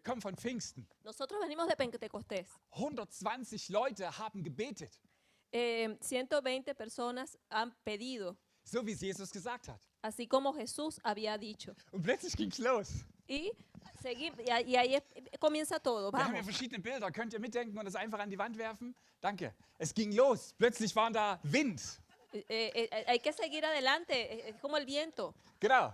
kommen von Pfingsten. Nosotros venimos de Pentecostés. 120 Leute haben gebetet, 120 personas han pedido, so wie es Jesus gesagt hat. así como Jesús había dicho. Und plötzlich ging's los. Y ahí comienza todo. Wir haben hier Vamos. verschiedene Bilder. Könnt ihr mitdenken und das einfach an die Wand werfen? Danke. Es ging los. Plötzlich war da Wind. Hay que seguir adelante, es como el viento. Genau.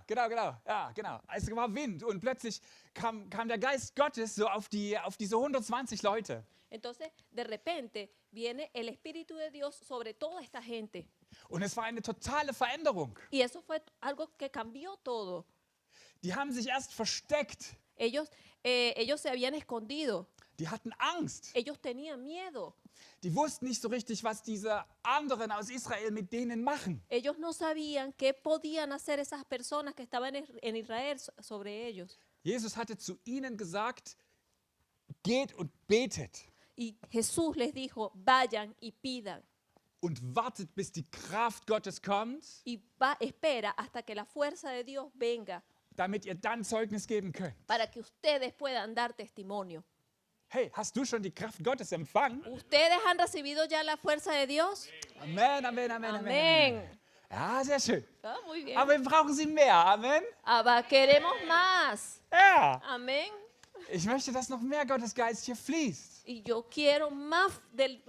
Ja, genau. Es war Wind und plötzlich kam der Geist Gottes so auf diese 120 Leute. Entonces, de repente, viene el Espíritu de Dios sobre toda esta gente. Und es war eine totale Veränderung. Y eso fue algo que cambió todo. Die haben sich erst versteckt. Ellos se habían escondido. Die hatten Angst. Ellos tenían miedo. Die wussten nicht so richtig, was diese anderen aus Israel mit denen machen. Ellos no sabían qué podían hacer esas personas que estaban en Israel sobre ellos. Jesus hatte zu ihnen gesagt, geht und betet Y Jesús les dijo, vayan y pidan. und wartet, bis die Kraft Gottes kommt, Y espera hasta que la fuerza de Dios venga damit ihr dann Zeugnis geben könnt. para que ustedes puedan dar testimonio. Hey, hast du schon die Kraft Gottes empfangen? ¿Ustedes han recibido ya la fuerza de Dios? Amen, Amen, Amen, Amen. Amén. Ja, sehr schön. Ah, muy bien. Aber wir brauchen sie mehr. Amen. Aber queremos más. Ja. Amén. Ich möchte, dass noch mehr Gottes Geist hier fließt. Y yo quiero más del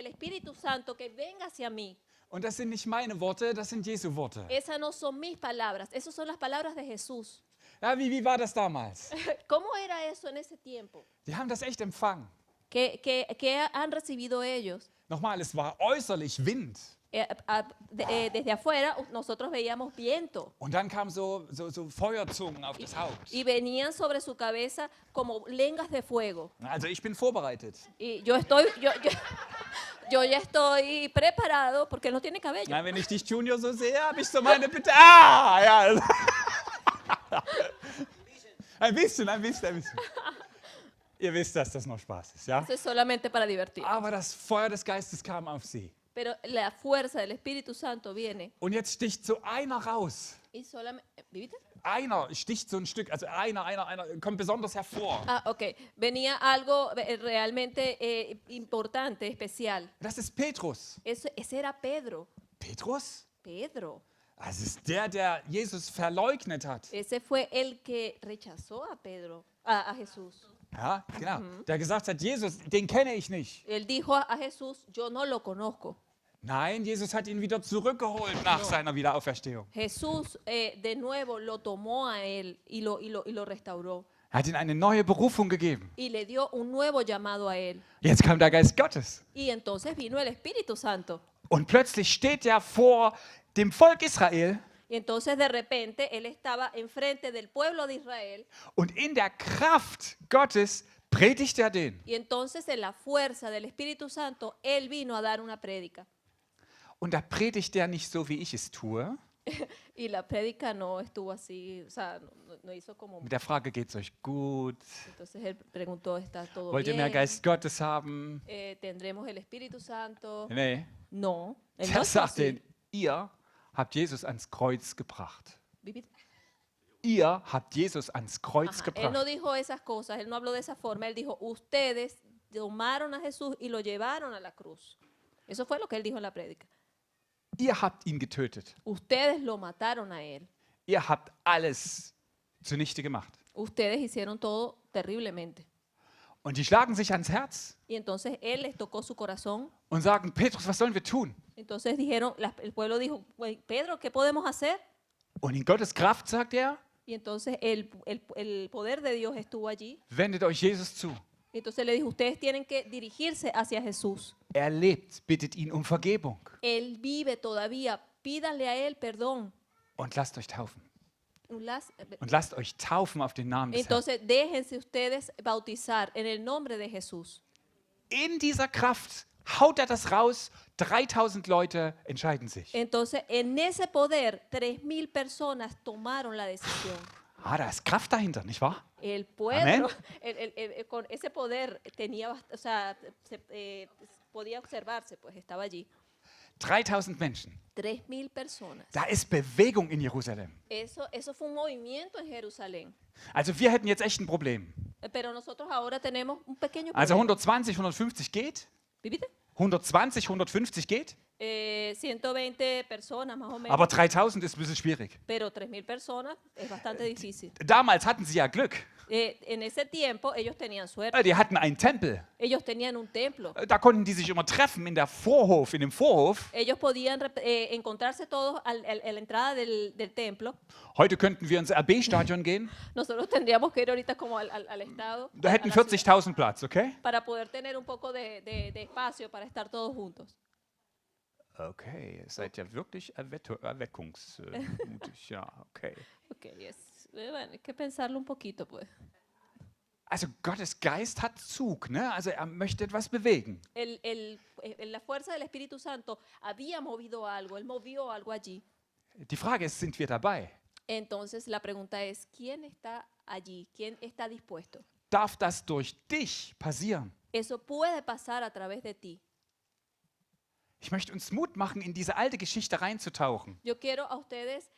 Espíritu Santo que venga hacia mí. Und das sind nicht meine Worte, das sind Jesu Worte. Esas no son mis palabras, esas son las palabras de Jesús. Ja, wie war das damals? ¿Cómo era eso en ese tiempo? Die haben das echt empfangen. ¿Qué han recibido ellos? Nochmal, es war äußerlich Wind. Desde afuera nosotros veíamos viento Und dann kamen so Feuerzungen auf das Haupt. y venían sobre su cabeza como lenguas de fuego. Also ich bin vorbereitet. Y yo ya estoy preparado porque él no tiene cabello. Na, wenn ich dich, Junior, so sehe, habe ich so meine Bitte. Ah, ja. Ein bisschen. Ihr wisst, dass das noch Spaß ist, ja? Eso es solamente para divertir. Aber das Feuer des Geistes kam auf sie. Pero la fuerza del Espíritu Santo viene Und jetzt sticht so einer raus. y solamente... ¿Viste? Einer sticht so ein Stück, also einer kommt besonders hervor. Ah, ok. Venía algo realmente importante, especial. Das ist Petrus. Ese era Pedro. Petrus? Pedro. Das ist der Jesus verleugnet hat. Ese fue el que rechazó a Pedro, a Jesús. Ja, genau. Der gesagt hat, Jesus, den kenne ich nicht. Él dijo a Jesús, yo no lo conozco. Nein, Jesus hat ihn wieder zurückgeholt nach seiner Wiederauferstehung. Jesús de nuevo lo tomó a él y lo restauró. Er hat ihm eine neue Berufung gegeben. Y le dio un nuevo llamado a él. Jetzt kam der Geist Gottes. Y entonces vino el Espíritu Santo. Und plötzlich steht er vor dem Volk Israel. Y entonces de repente él estaba enfrente del pueblo de Israel. Und in der Kraft Gottes predigt er den. Y entonces en la fuerza del Espíritu Santo, él vino a dar una prédica. Und da predigt er nicht so, wie ich es tue. Y la prédica no estuvo así, o sea, no hizo como... Mit der Frage, geht's euch gut? Entonces él preguntó, ¿está todo Wollt ihr mehr bien? Geist Gottes haben? ¿Tendremos el Espíritu Santo? Nee. No. Él no Der hizo sagt así. denen, ihr habt Jesus ans Kreuz gebracht. Vivi- Ihr habt Jesus ans Kreuz Ajá, él no gebracht. dijo esas cosas, él no habló de esa forma, él dijo, ustedes tomaron a Jesús y lo llevaron a la cruz. Eso fue lo que él dijo en la prédica. Ihr habt ihn getötet. Ustedes lo mataron a él. Ihr habt alles zunichte gemacht. Ustedes hicieron todo terriblemente. Und die schlagen sich ans Herz Y entonces él les tocó su corazón. und sagen, Petrus, was sollen wir tun? Entonces dijeron, el pueblo dijo, Pedro, ¿qué podemos hacer? Und in Gottes Kraft, sagt er, Y entonces el poder de Dios estuvo allí. wendet euch Jesus zu. Y entonces le dijo, ustedes tienen que dirigirse hacia Jesús. Er lebt, bittet ihn um Vergebung Él vive todavía. Pídanle a él perdón. und lasst euch taufen. Und Und lasst euch taufen auf den Namen des Herrn. Entonces déjense ustedes bautizar en el nombre de Jesús. In dieser Kraft haut er das raus, 3000 Leute entscheiden sich. Entonces en ese poder 3,000 personas tomaron la decisión. Ah, da ist Kraft dahinter, nicht wahr? El pueblo, con ese poder tenía, o sea, podía observarse, pues estaba allí. 3000 Menschen. 3,000 personas. Da ist Bewegung in Jerusalem. Eso fue un movimiento en Jerusalén. Also wir hätten jetzt echt ein Problem. Pero nosotros ahora tenemos un pequeño Also problema. 120, 150 geht. ¿Viste? 120, 150 geht. 120 personas más o menos. Aber 3000 ist ein bisschen schwierig. Pero 3.000 personas es bastante difícil. Damals hatten sie ja Glück. En ese tiempo ellos tenían suerte. Die hatten einen Tempel. Ellos tenían un templo. Da konnten die sich immer treffen in dem Vorhof. Ellos podían encontrarse todos a la entrada del templo. Heute könnten wir ins RB-Stadion gehen. Nosotros tendríamos que ir ahorita como al estado. Da a hätten la ciudad, 40.000 Platz, okay? para poder tener un poco de espacio para estar todos juntos. Okay, ihr seid ja wirklich erweckungsmutig. Ja, okay. Ok, bueno, hay que pensarlo un poquito, pues. Also Gottes Geist hat Zug, ne? Also er möchte etwas bewegen. La fuerza del Espíritu Santo había movido algo, él movió algo allí. Die Frage ist, sind wir dabei? Entonces la pregunta es, ¿quién está allí? ¿Quién está dispuesto? Darf das durch dich passieren? Eso puede pasar a través de ti. Ich möchte uns Mut machen, in diese alte Geschichte reinzutauchen. Yo quiero a ustedes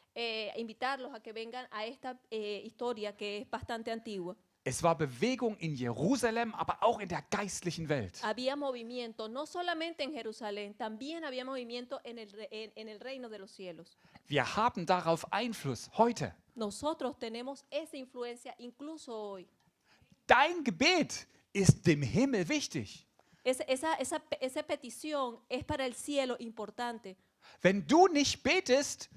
invitarlos a que vengan a esta historia que es bastante antigua. Es war Bewegung in Jerusalem, aber auch in der geistlichen Welt. Había movimiento no solamente en Jerusalén, también había movimiento en el reino de los cielos. Wir haben darauf Einfluss heute. Nosotros tenemos esa influencia incluso hoy. Dein Gebet ist dem Himmel wichtig. Esa petición es para el cielo importante. Wenn du nicht betest,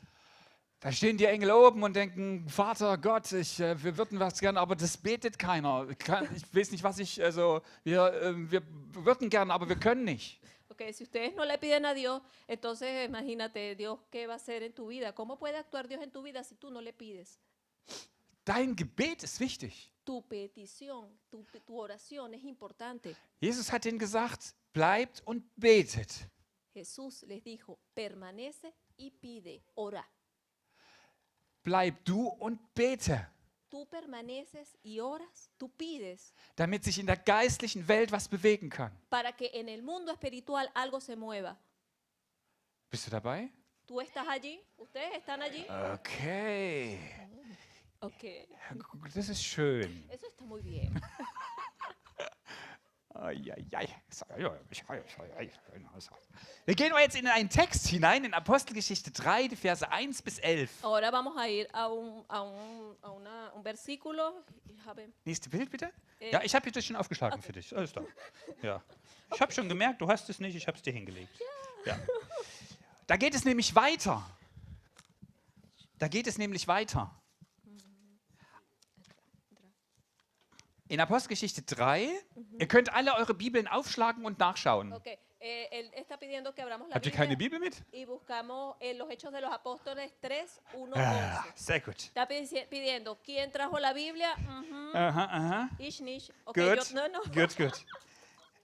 da stehen die Engel oben und denken, Vater Gott, wir würden was gern, aber das betet keiner. Ich weiß nicht, was wir würden gern, aber wir können nicht. Okay, si ustedes no le piden a Dios, entonces imagínate, Dios, ¿qué va a hacer en tu vida? ¿Cómo puede actuar Dios en tu vida si tú no le pides? Dein Gebet ist wichtig. Tu petición, tu oración es importante. Jesus hat ihnen gesagt, bleibt und betet. Jesús les dijo, permanece y pide, ora. Bleib du und bete, Tú permaneces y oras, tú pides, damit sich in der geistlichen Welt was bewegen kann. para que en el mundo espiritual algo se mueva. Bist du dabei? ¿Tú estás allí? ¿Ustedes están allí? Okay. Ok, Das ist schön. eso está muy bien. Wir gehen jetzt in einen Text hinein, in Apostelgeschichte 3, die Verse 1 bis 11. Ahora vamos a ir a un versículo. Nächste Bild bitte. Ja, ich habe das schon aufgeschlagen für dich. Alles klar. Ja. Ich habe schon gemerkt, du hast es nicht, ich habe es dir hingelegt. Ja. Da geht es nämlich weiter. In Apostelgeschichte 3, ihr könnt alle eure Bibeln aufschlagen und nachschauen. Ok, él está pidiendo que abramos la Habt ihr keine Biblia Bibel mit? y buscamos los Hechos de los Apóstoles 3, 1, Ah, 11. sehr gut. Está pidiendo, ¿quién trajo la Biblia? Aha, aha. Ich nicht. Ok, Gut, no. gut.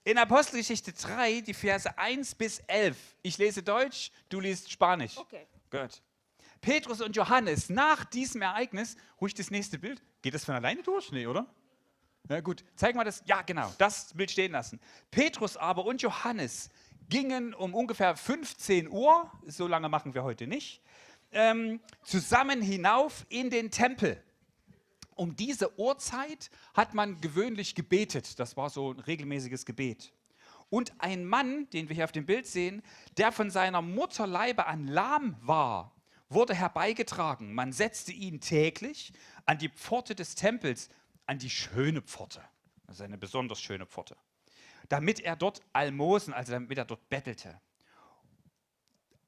In Apostelgeschichte 3, die Verse 1 bis 11. Ich lese Deutsch, du liest Spanisch. Ok. Gut. Petrus und Johannes, nach diesem Ereignis, ruhig das nächste Bild. Geht das von alleine durch? Nee, oder? Na gut, zeig mal das. Ja, genau, das Bild stehen lassen. Petrus aber und Johannes gingen um ungefähr 15 Uhr, so lange machen wir heute nicht, zusammen hinauf in den Tempel. Um diese Uhrzeit hat man gewöhnlich gebetet. Das war so ein regelmäßiges Gebet. Und ein Mann, den wir hier auf dem Bild sehen, der von seiner Mutterleibe an lahm war, wurde herbeigetragen. Man setzte ihn täglich an die Pforte des Tempels, an die schöne Pforte. Das ist eine besonders schöne Pforte. Damit er dort Almosen, also damit er dort bettelte.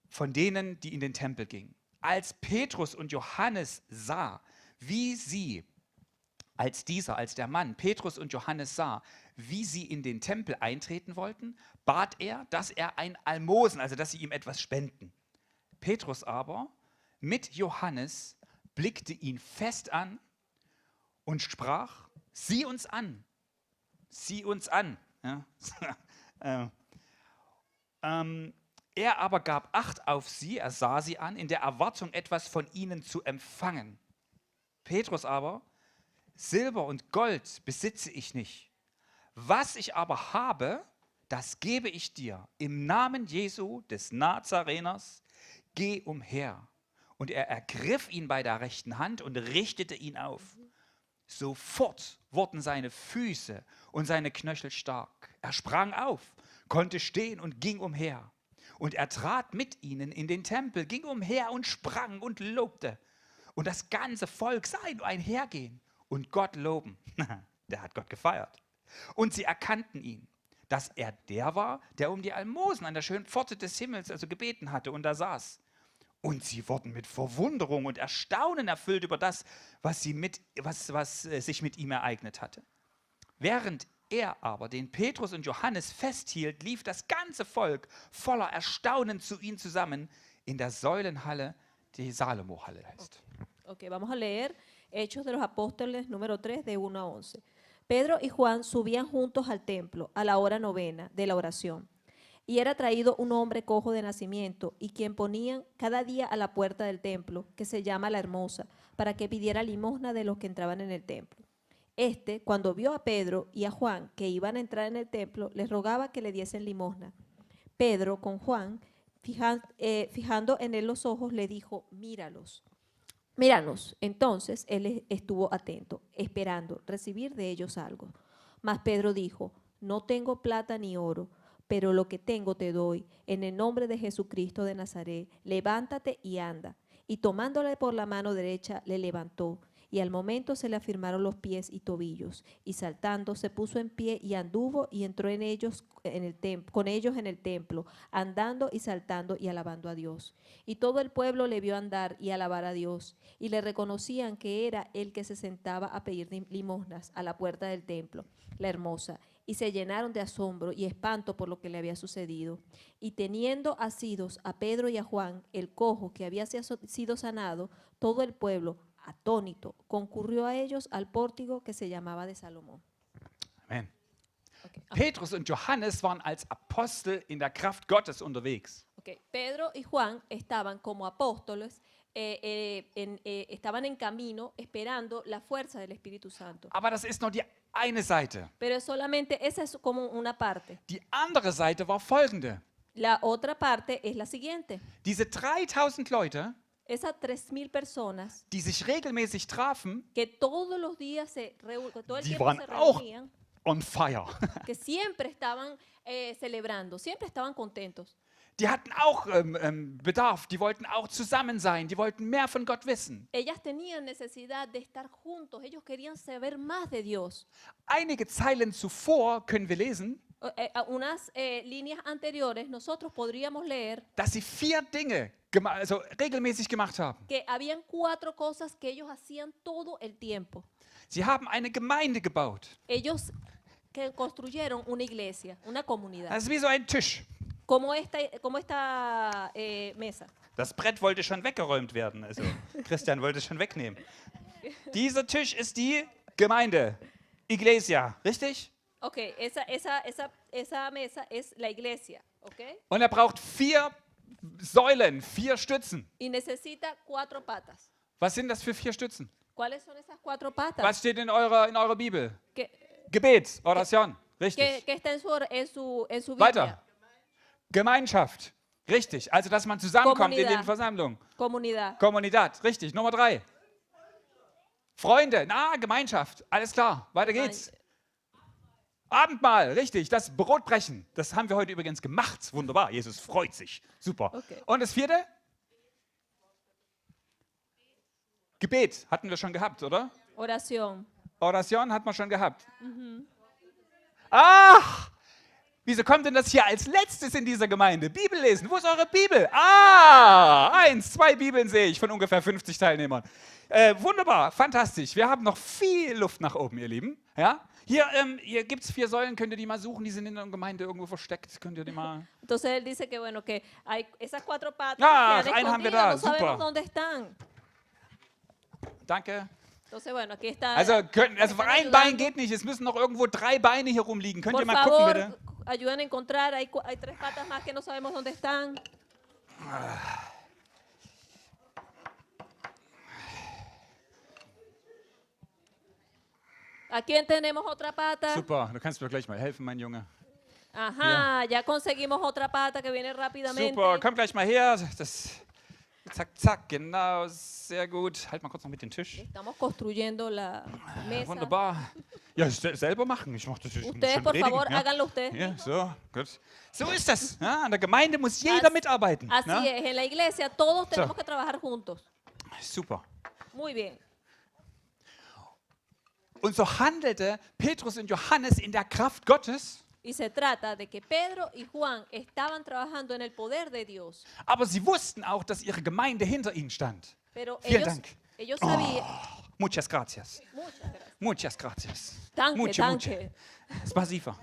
Von denen, die in den Tempel gingen. Als Petrus und Johannes sah, wie sie, als der Mann, Petrus und Johannes sah, wie sie in den Tempel eintreten wollten, bat er, dass er ein Almosen, also dass sie ihm etwas spenden. Petrus aber mit Johannes blickte ihn fest an und sprach, sieh uns an. Ja. Er aber gab Acht auf sie, er sah sie an, in der Erwartung, etwas von ihnen zu empfangen. Petrus aber, Silber und Gold besitze ich nicht. Was ich aber habe, das gebe ich dir. Im Namen Jesu des Nazareners, geh umher. Und er ergriff ihn bei der rechten Hand und richtete ihn auf. Sofort wurden seine Füße und seine Knöchel stark. Er sprang auf, konnte stehen und ging umher. Und er trat mit ihnen in den Tempel, ging umher und sprang und lobte. Und das ganze Volk sah ihn einhergehen und Gott loben. Der hat Gott gefeiert. Und sie erkannten ihn, dass er der war, der um die Almosen an der schönen Pforte des Himmels also gebeten hatte und da saß. Und sie wurden mit Verwunderung und Erstaunen erfüllt über das, was sich mit ihm ereignet hatte. Während er aber den Petrus und Johannes festhielt, lief das ganze Volk voller Erstaunen zu ihnen zusammen in der Säulenhalle, die Salomo-Halle heißt. Ok, vamos a leer Hechos de los Apóstoles número 3 de 1 a 11. Pedro y Juan subían juntos al templo a la hora novena de la oración. Y era traído un hombre cojo de nacimiento y quien ponían cada día a la puerta del templo, que se llama La Hermosa, para que pidiera limosna de los que entraban en el templo. Este, cuando vio a Pedro y a Juan que iban a entrar en el templo, les rogaba que le diesen limosna. Pedro, con Juan, fijando en él los ojos, le dijo, míralos. Míranos. Entonces él estuvo atento, esperando recibir de ellos algo. Mas Pedro dijo, no tengo plata ni oro, pero lo que tengo te doy. En el nombre de Jesucristo de Nazaret, levántate y anda. Y tomándole por la mano derecha, le levantó. Y al momento se le afirmaron los pies y tobillos. Y saltando, se puso en pie y anduvo y entró con ellos en el templo, andando y saltando y alabando a Dios. Y todo el pueblo le vio andar y alabar a Dios. Y le reconocían que era el que se sentaba a pedir limosnas a la puerta del templo, La Hermosa. Y se llenaron de asombro y espanto por lo que le había sucedido. Y teniendo asidos a Pedro y a Juan, el cojo que había sido sanado, todo el pueblo, atónito, concurrió a ellos al pórtico que se llamaba de Salomón. Amen. Okay. Petrus und Johannes waren als Apostel in der Kraft Gottes unterwegs. Okay. Pedro y Juan estaban como apóstoles, estaban en camino esperando la fuerza del Espíritu Santo. Aber das ist nur die eine Seite. Pero solamente esa es como una parte. Die andere Seite war folgende. La otra parte es la siguiente. Diese 3000 Leute, Esas 3,000 personas die sich regelmäßig trafen, que todos los días todo el die tiempo waren se auch reunían, on fire. que siempre estaban celebrando, siempre estaban contentos. Die hatten auch Bedarf, die wollten auch zusammen sein, die wollten mehr von Gott wissen. Ellas tenían necesidad de estar juntos, ellos querían saber más de Dios. Einige Zeilen zuvor können wir lesen, Unas líneas anteriores nosotros podríamos leer dass sie 4 Dinge regelmäßig gemacht haben. que habían 4 cosas que ellos hacían todo el tiempo. Sie haben eine Gemeinde gebaut. Ellos que construyeron una iglesia, una comunidad, Das ist wie so ein Tisch. como esta mesa. Das Brett wollte schon weggeräumt werden. Also Christian wollte es schon wegnehmen. Dieser Tisch ist die Gemeinde, Iglesia, richtig? Okay, esa mesa es la iglesia, okay? Und er braucht 4 Säulen, 4 Stützen. Y necesita 4 patas. Was sind das für 4 Stützen? ¿Cuáles son esas 4 patas? Was steht in eurer Bibel? Que, Gebet, Oración, richtig. que está en su Biblia. Weiter. Gemeinschaft, richtig. Also, dass man zusammenkommt in den Comunidad. Versammlungen. Comunidad. Kommunität, richtig. Nummer 3. Freunde, Gemeinschaft, alles klar. Weiter geht's. Abendmahl, richtig, das Brotbrechen. Das haben wir heute übrigens gemacht. Wunderbar, Jesus freut sich. Super. Okay. Und das 4.? Gebet hatten wir schon gehabt, oder? Oración. Oración hatten wir schon gehabt. Ach, wieso kommt denn das hier als letztes in dieser Gemeinde? Bibel lesen, wo ist eure Bibel? 1, 2 Bibeln sehe ich von ungefähr 50 Teilnehmern. Wunderbar, fantastisch. Wir haben noch viel Luft nach oben, ihr Lieben. Ja? Hier gibt es 4 Säulen, könnt ihr die mal suchen, die sind in der Gemeinde irgendwo versteckt. Könnt ihr die mal... Entonces él dice que bueno, que hay esas 4 patas Ah, que einen han haben wir escondido, da, no sabemos super. dónde están. Danke. Entonces bueno, aquí está. Also están ein Bein ayudando. geht nicht, es müssen noch irgendwo 3 Beine hier rumliegen. Könnt Por ihr mal gucken, favor, bitte? ayudan a encontrar, hay 3 patas más que no sabemos dónde están. ¿A quién tenemos otra pata? Super, du kannst mir gleich mal helfen, mein Junge. Ajá, ya conseguimos otra pata que viene rápidamente. Super, komm gleich mal her. Das Zack, zack, genau, sehr gut. Halt mal kurz noch mit den Tisch. Estamos construyendo la mesa. Wunderbar. Ja, selber machen. Ich mache das nicht Ustedes, schon por predigen. favor, Ja. háganlo ustedes Ja, mismos. so, gut. So ist das. Ja, in der Gemeinde muss jeder Así- mitarbeiten. Así Ne? es, en la iglesia todos tenemos que trabajar juntos. Super. Muy bien. Und so handelte Petrus und Johannes in der Kraft Gottes, Y se trata de que Pedro y Juan estaban trabajando en el poder de Dios. aber sie wussten auch, dass ihre Gemeinde hinter ihnen stand. Pero Vielen ellos, Dank. ellos sabían. Muchas gracias. Muchas gracias. Muchas gracias. Danke, Mucho, danke. Spasiba.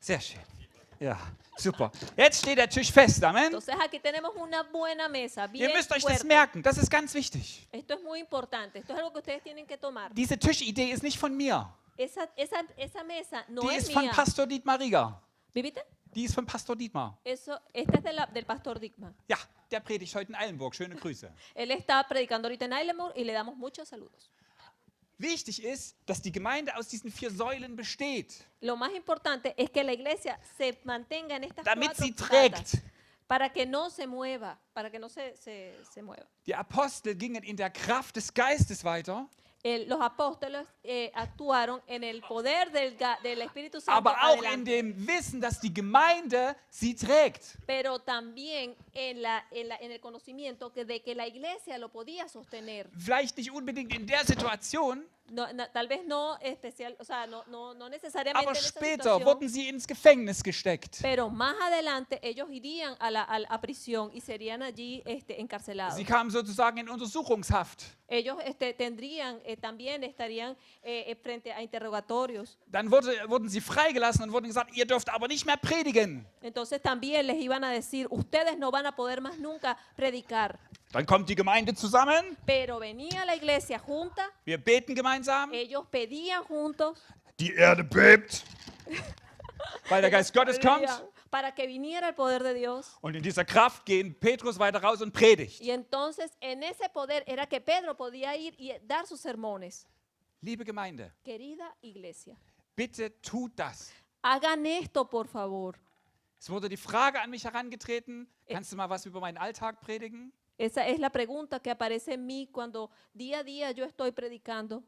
Sehr schön. Ja, super. Jetzt steht der Tisch fest, Amen. Entonces aquí tenemos una buena mesa, Ihr bien müsst euch das fuerte. merken, das ist ganz wichtig. Esto es muy importante. Esto es algo que ustedes tienen que tomar. Diese Tischidee ist nicht von mir. Esa mesa no Die es ist von mía. Pastor Dietmar Rieger. ¿Viviste? Die ist von Pastor Dietmar. Esta es del pastor Dickman. Ja, der predigt heute in Eilenburg. Schöne Grüße. Él está predicando ahorita en Eilenburg y le damos muchos saludos. Wichtig ist, dass die Gemeinde aus diesen 4 Säulen besteht, Lo más importante es que la iglesia se mantenga en estas damit 4 sie patas trägt. para que no se mueva, para que no se mueva. Die Apostel gingen in der Kraft des Geistes weiter, Los apóstoles actuaron en el poder del Espíritu Santo, aber auch in adelante, dem Wissen, dass die Gemeinde sie trägt. pero también en el conocimiento de que la iglesia lo podía sostener. Vielleicht nicht unbedingt in der Situation, Tal vez no especial, o sea, no necesariamente aber en esa später situación, wurden sie ins Gefängnis gesteckt. pero más adelante ellos irían a prisión y serían allí encarcelados. Sie kamen sozusagen in Untersuchungshaft. Ellos también estarían frente a interrogatorios. Dann wurden sie freigelassen und wurden gesagt, ihr dürft aber nicht mehr predigen. Entonces también les iban a decir, ustedes no van a poder más nunca predicar. Dann kommt die Gemeinde zusammen, Pero venía la iglesia junta, wir beten gemeinsam, ellos pedían juntos die Erde bebt, weil der Geist Gottes kommt. pedían para que viniera el poder de Dios. Und in dieser Kraft gehen Petrus weiter raus und predigt. Y entonces en ese poder era que Pedro podía ir y dar sus sermones. Liebe Gemeinde, Querida iglesia, bitte tut das. hagan esto por favor. Es wurde die Frage an mich herangetreten, kannst du mal was über meinen Alltag predigen? Esa es la pregunta que aparece en mí cuando día a día yo estoy predicando.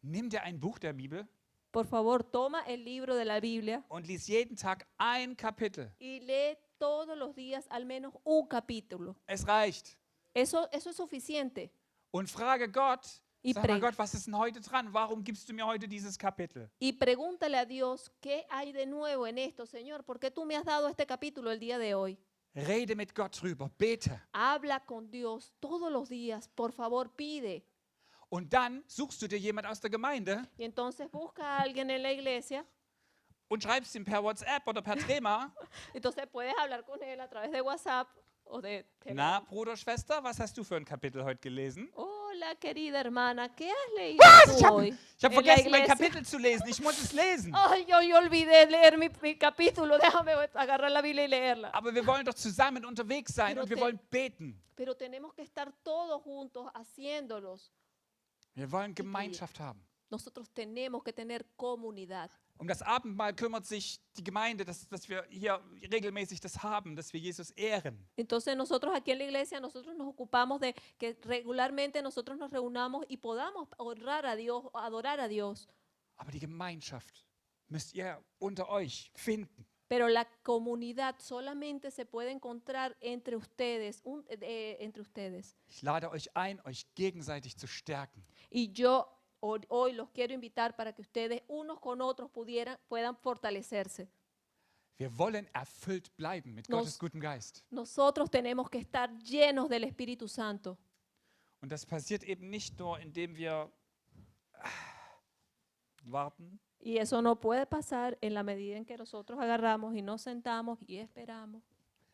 Nimm dir ein Buch der Bibel Por favor, toma el libro de la Biblia und lies jeden Tag ein Kapitel. y lee todos los días al menos un capítulo. Es reicht. Eso es suficiente. Und frage Gott, Y sag mal pre- Gott, was ist denn heute dran? Warum gibst du mir heute dieses Kapitel? Y pregúntale a Dios, ¿qué hay de nuevo en esto, Señor? ¿Por qué tú me has dado este capítulo el día de hoy? Rede mit Gott drüber, bete. Habla con Dios todos los días, por favor, pide. Und dann suchst du dir jemand aus der Gemeinde Y entonces busca a alguien en la iglesia. und schreibst ihm per WhatsApp oder per Trema, Entonces puedes hablar con él a través de WhatsApp o de na, Bruder, Schwester, was hast du für ein Kapitel heute gelesen? Hola, querida hermana, ¿qué has leído Was? tú hoy? Ich habe en la vergessen, mein iglesia? Kapitel zu lesen. Ich muss es lesen. Ay, yo olvidé leer mi capítulo. Déjame agarrar la Biblia y leerla. Aber wir wollen doch zusammen unterwegs sein Pero und wir te- wollen beten. Pero tenemos que estar todos juntos haciéndolos. Wir wollen Gemeinschaft haben. Nosotros tenemos que tener comunidad. Um das Abendmahl kümmert sich die Gemeinde, dass wir hier regelmäßig das haben, dass wir Jesus ehren. Entonces nosotros aquí en la iglesia, nosotros nos ocupamos de que regularmente nosotros nos reunamos y podamos honrar a Dios, adorar a Dios. Aber die Gemeinschaft müsst ihr unter euch finden. Pero la comunidad solamente se puede encontrar entre ustedes, entre ustedes. Ich lade euch ein, euch gegenseitig zu stärken. Y yo hoy los quiero invitar para que ustedes unos con otros puedan fortalecerse. Wir wollen erfüllt bleiben mit Nos- Gottes gutem Geist. Nosotros tenemos que estar llenos del Espíritu Santo. Und das passiert eben nicht nur, indem wir warten, Y eso no puede pasar en la medida en que nosotros agarramos y nos sentamos y esperamos.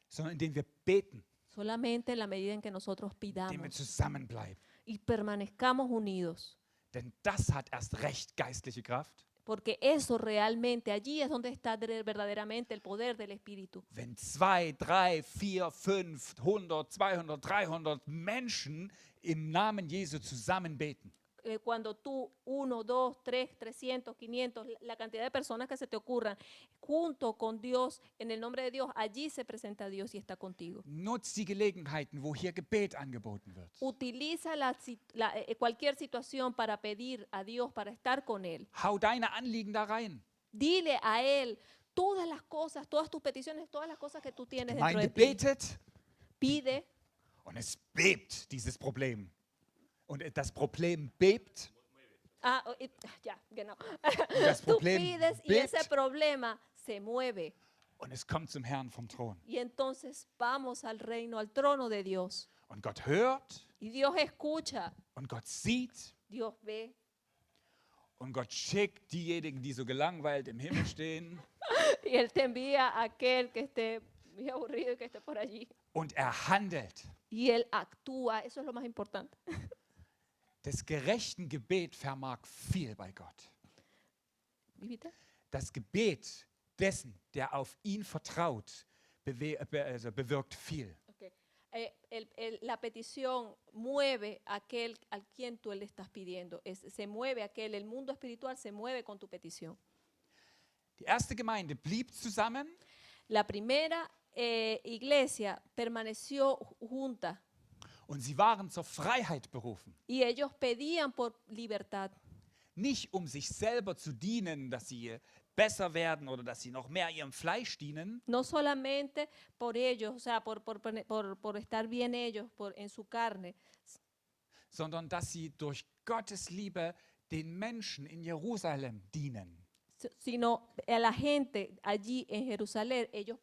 sondern indem wir beten, Solamente en la medida en que nosotros indem wir pidamos zusammenbleiben. y permanezcamos unidos. Denn das hat erst recht geistliche Kraft. Porque eso realmente, allí es donde está verdaderamente el poder del Espíritu. Wenn 2, 3, 4, 5, 100, 200, 300 Menschen im Namen Jesu zusammen beten. cuando tú, 1, 2, 3, 300, 500, la cantidad de personas que se te ocurran, junto con Dios, en el nombre de Dios, allí se presenta Dios y está contigo. Nutz die Gelegenheiten, wo hier Gebet angeboten wird. Utiliza cualquier situación para pedir a Dios, para estar con Él. Hau deine Anliegen da rein. Dile a Él todas las cosas, todas tus peticiones, todas las cosas que tú Die tienes dentro Gemeinde de ti. betet Pide und es bebt, dieses Problem. Und das Problem bebt. ya, genau. Und das Tú Problem pides y ese bebt. problema se mueve. Und es kommt zum Herrn vom Thron. Y entonces vamos al reino, al trono de Dios. Und Gott hört Y Dios escucha, und Gott sieht Dios ve. und Gott schickt diejenigen, die so gelangweilt im Himmel stehen. Y Él te envía a aquel que esté muy aburrido y que esté por allí. Und er handelt. Y Él actúa, eso es lo más importante. Das gerechten Gebet vermag viel bei Gott. ¿Viste? Das Gebet dessen, der auf ihn vertraut, bewirkt viel. Okay. La petición mueve a aquel al quien tú le estás pidiendo. Se mueve aquel, el mundo espiritual se mueve con tu petición. Die erste Gemeinde blieb zusammen La primera iglesia permaneció junta und sie waren zur Freiheit berufen. y ellos pedían por libertad. Nicht um sich selber zu dienen, dass sie besser werden oder dass sie noch mehr ihrem Fleisch dienen, No solamente por ellos, o sea, por estar bien ellos en su carne, sondern dass sie durch Gottes Liebe den Menschen in Jerusalem dienen. sino a la gente allí en Jerusalén, ellos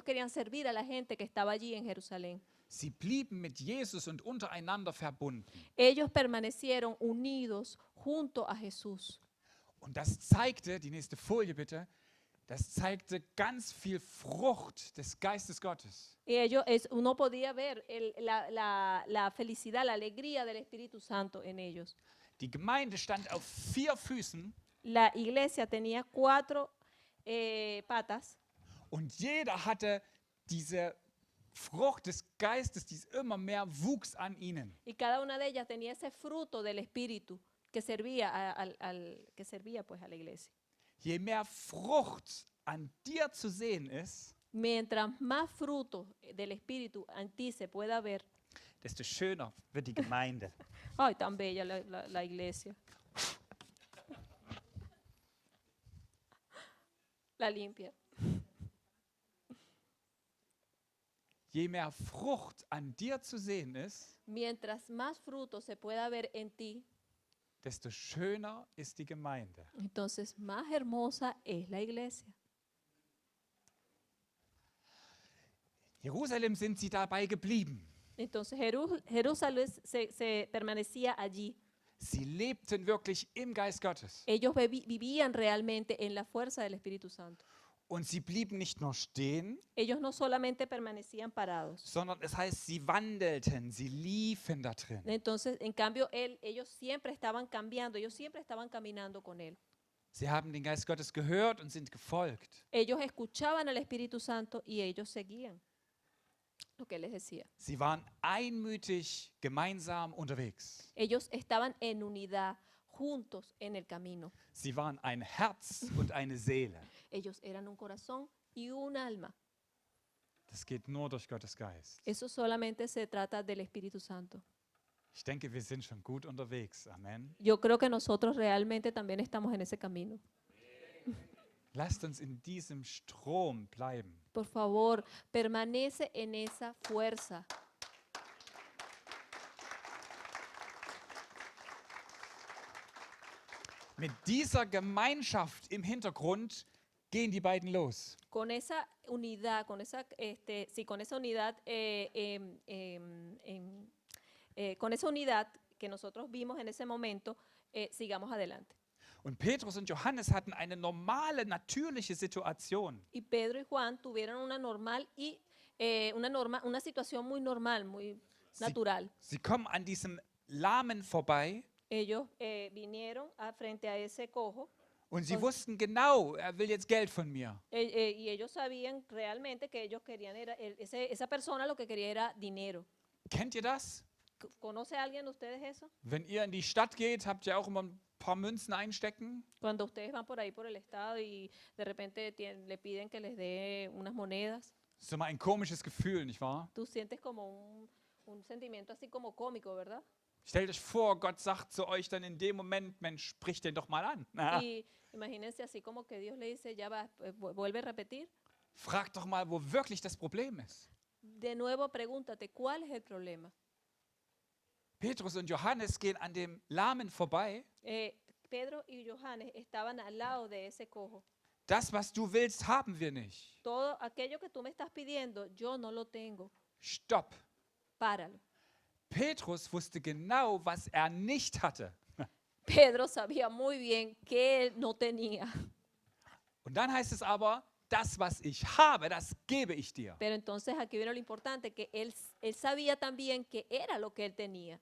querían servir a la gente que estaba allí en Jerusalén. Sie blieben mit Jesus und untereinander verbunden. Ellos permanecieron unidos junto a Jesús. Und das zeigte, die nächste Folie bitte, das zeigte ganz viel Frucht des Geistes Gottes. Y uno podía ver la felicidad, la alegría del Espíritu Santo en ellos. Die Gemeinde stand auf 4 Füßen La iglesia tenía 4 patas und jeder hatte diese Frucht des Geistes, die immer mehr wuchs an ihnen. y cada una de ellas tenía ese fruto del Espíritu que servía pues a la iglesia. Je mehr Frucht an dir zu sehen ist, Mientras más fruto del Espíritu en ti se pueda ver, desto schöner wird die Gemeinde. ay, tan bella la iglesia. La limpia. Je mehr Frucht an dir zu sehen ist, Mientras más fruto se pueda ver en ti, desto schöner ist die Gemeinde. entonces más hermosa es la iglesia. Jerusalem sind sie dabei geblieben. Entonces Jerusalén se permanecía allí. Sie lebten wirklich im Geist Gottes. Ellos vivían realmente en la fuerza del Espíritu Santo. Und sie blieben nicht nur stehen, Ellos no solamente permanecían parados. sondern es heißt, sie wandelten, sie liefen da drin. Entonces, en cambio, ellos siempre estaban cambiando, ellos siempre estaban caminando con Él. Sie haben den Geist Gottes gehört und sind gefolgt. Ellos escuchaban al Espíritu Santo y ellos seguían lo que Él les decía. Sie waren einmütig gemeinsam unterwegs. Ellos estaban en unidad, juntos en el camino. Sie waren ein Herz und eine Seele. Ellos eran un corazón y un alma. Das geht nur durch Gottes Geist. Eso solamente se trata del Espíritu Santo. Ich denke, wir sind schon gut unterwegs. Amen. Yo creo que nosotros realmente también estamos en ese camino. Lasst uns in diesem Strom bleiben. Por favor, permanece en esa fuerza. Mit dieser Gemeinschaft im Hintergrund gehen die beiden los. Con esa unidad, con esa unidad, con esa unidad que nosotros vimos en ese momento, sigamos adelante. Und Petrus und Johannes hatten eine normale, natürliche Situation. Y Pedro y Juan tuvieron una situación muy normal, muy natural. Sie kommen an diesem Lahmen vorbei Ellos vinieron frente a ese cojo und sie wussten genau, er will jetzt Geld von mir. y ellos sabían realmente que ellos querían esa persona lo que quería era dinero. Kennt ihr das? ¿Conoce alguien de ustedes eso? Wenn ihr in die Stadt geht, habt ihr auch immer ein paar Münzen einstecken. Cuando ustedes van por ahí por el estado y de repente le piden que les dé unas monedas, Das ist immer ein komisches Gefühl, nicht wahr? tú sientes como un sentimiento así como cómico, ¿verdad? Stellt euch vor, Gott sagt zu euch dann in dem Moment, Mensch, sprich den doch mal an. Y imagínense así como que Dios le dice, ya va, vuelve a repetir. Frag doch mal, wo wirklich das Problem ist. De nuevo pregúntate, ¿cuál es el problema? Petrus und Johannes gehen an dem Lahmen vorbei. Pedro y Johannes estaban al lado de ese cojo. Das, was du willst, haben wir nicht. Todo aquello que tú me estás pidiendo, yo no lo tengo. Stopp. Páralo. Petrus wusste genau, was er nicht hatte. Pedro sabía muy bien que él no tenía. Und dann heißt es aber, das, was ich habe, das gebe ich dir. Pero entonces aquí viene lo importante, que él sabía también que era lo que él tenía.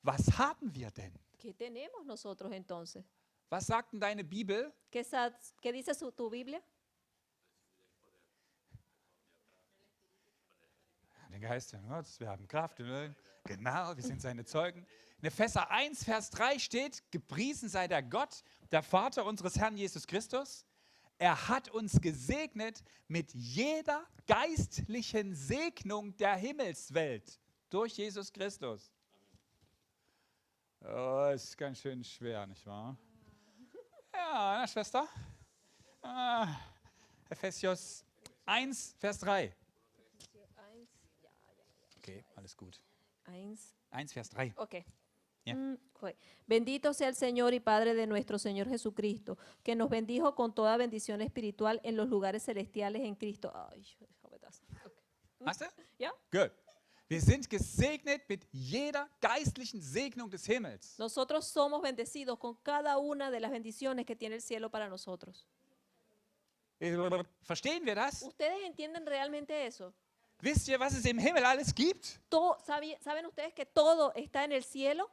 Was haben wir denn? ¿Qué tenemos nosotros entonces? Was sagt denn deine Bibel? ¿Qué dice tu Biblia? Den Geist von Gott, wir haben Kraft. Genau, wir sind seine Zeugen. In Epheser 1, Vers 3 steht, gepriesen sei der Gott, der Vater unseres Herrn Jesus Christus. Er hat uns gesegnet mit jeder geistlichen Segnung der Himmelswelt durch Jesus Christus. Oh, ist ganz schön schwer, nicht wahr? Ja, na, Schwester. Ephesus 1, Vers 3. Okay, alles gut. 1, Vers 3. Ok. Ya. Ok. Bendito sea el Señor y Padre de nuestro Señor Jesucristo, que nos bendijo con toda bendición espiritual en los lugares celestiales en Cristo. Ay, déjame das. Okay. Hast du? ¿Ya? Gut. Wir sind gesegnet mit jeder geistlichen Segnung des Himmels. Nosotros somos bendecidos con cada una de las bendiciones que tiene el cielo para nosotros. Verstehen wir das? ¿Ustedes entienden realmente eso? Wisst ihr, was es im Himmel alles gibt? ¿Saben ustedes que todo está en el cielo?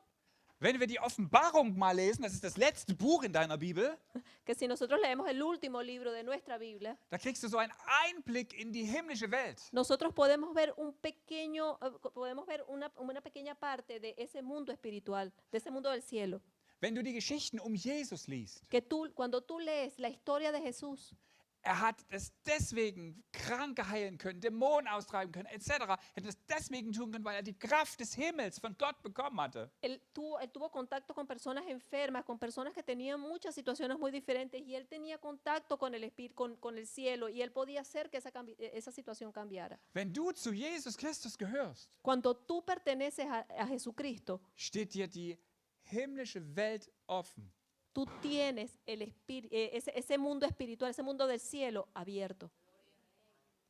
Wenn wir die Offenbarung mal lesen, das ist das letzte Buch in deiner Bibel, Que si nosotros leemos el último libro de nuestra Biblia, da kriegst du so einen Einblick in die himmlische Welt. nosotros podemos ver una pequeña parte de ese mundo espiritual, de ese mundo del cielo. Wenn du die Geschichten um Jesus liest, Que cuando tú lees la historia de Jesús, er hat es deswegen Kranke heilen können, Dämonen austreiben können, etc. Hätte es deswegen tun können, weil er die Kraft des Himmels von Gott bekommen hatte. él tuvo contacto con personas enfermas, con personas que tenían muchas situaciones muy diferentes, y él tenía contacto con el espíritu, con el cielo, y él podía hacer que esa situación cambiara. Wenn du zu Jesus Christus gehörst, Cuando tú perteneces a Jesucristo, steht dir die himmlische Welt offen. tú tienes ese mundo espiritual, ese mundo del cielo abierto.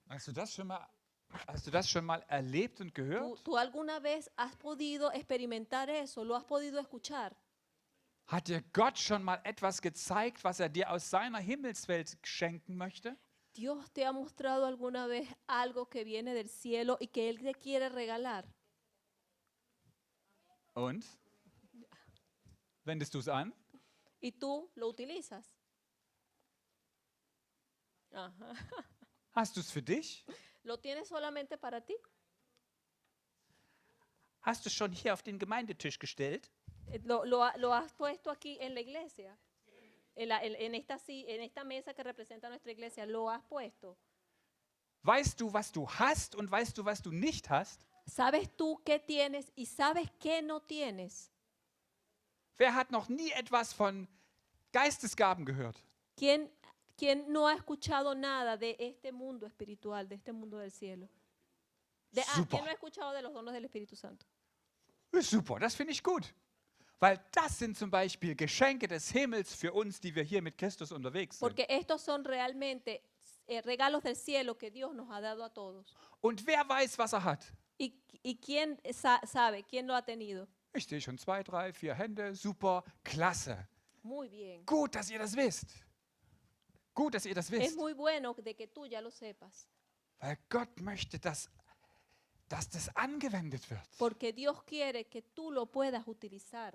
Hast du das schon mal erlebt und gehört? ¿Tú alguna vez has podido experimentar eso? ¿Lo has podido escuchar? Hat dir Gott schon mal etwas gezeigt, was er dir aus seiner Himmelswelt schenken möchte? ¿Dios te ha mostrado alguna vez algo que viene del cielo y que Él te quiere regalar? Und? Wendest du es an? ¿Y tú lo utilizas? Ajá. Hast du es für dich? ¿Lo tienes solamente para ti? Hast du es schon hier auf den Gemeindetisch gestellt? ¿Lo has puesto aquí en la iglesia? En esta mesa que representa nuestra iglesia, ¿lo has puesto? Weißt du, was du hast und weißt du, was du nicht hast? ¿Sabes tú qué tienes y sabes qué no tienes? Wer hat noch nie etwas von Geistesgaben gehört? ¿Quién no ha escuchado nada de este mundo espiritual, de este mundo del cielo? Super. ¿Quién no ha escuchado de los dones del Espíritu Santo? Super, das finde ich gut. Weil das sind zum Beispiel Geschenke des Himmels für uns, die wir hier mit Christus unterwegs sind. Porque estos son realmente regalos del cielo que Dios nos ha dado a todos. Und wer weiß, was er hat? ¿Y quién sabe? ¿Quién lo ha tenido? Ich sehe schon 2, 3, 4 Hände. Super, klasse. Muy bien. Gut, dass ihr das wisst. Gut, dass ihr das Es wisst. muy bueno de que tú ya lo sepas. Weil Gott möchte, dass das angewendet wird. Porque Dios quiere que tú lo puedas utilizar.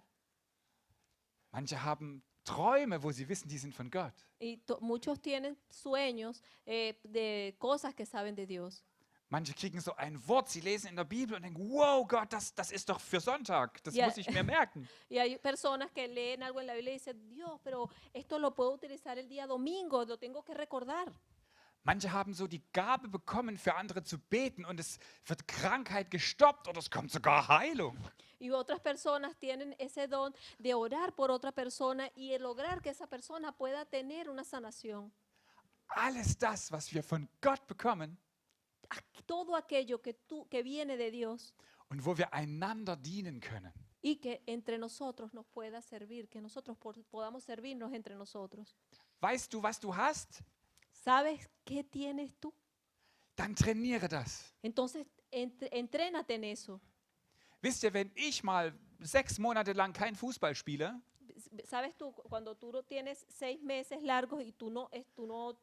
Manche haben Träume, wo sie wissen, die sind von Gott. Y muchos tienen sueños de cosas que saben de Dios. Manche kriegen so ein Wort, sie lesen in der Bibel und denken, wow Gott, das ist doch für Sonntag, das Ja. muss ich mir merken. Y hay personas que leen algo en la Biblia y dicen, Dios, pero esto lo puedo utilizar el día domingo, lo tengo que recordar. Manche haben so die Gabe bekommen, für andere zu beten und es wird Krankheit gestoppt oder es kommt sogar Heilung. Y otras personas tienen ese don de orar por otra persona y lograr que esa persona pueda tener una sanación. Alles das, was wir von Gott bekommen Todo aquello que viene de Dios und wo wir einander dienen können. y que entre nosotros nos pueda servir, que nosotros podamos servirnos entre nosotros. Weißt du, was du hast? ¿Sabes qué tienes tú? Dann trainiere das. Entonces, entrénate en eso. Wisst ihr, wenn ich mal 6 Monate lang kein Fußball spiele, ¿Sabes tú, cuando tú no tienes 6 meses largos y tú no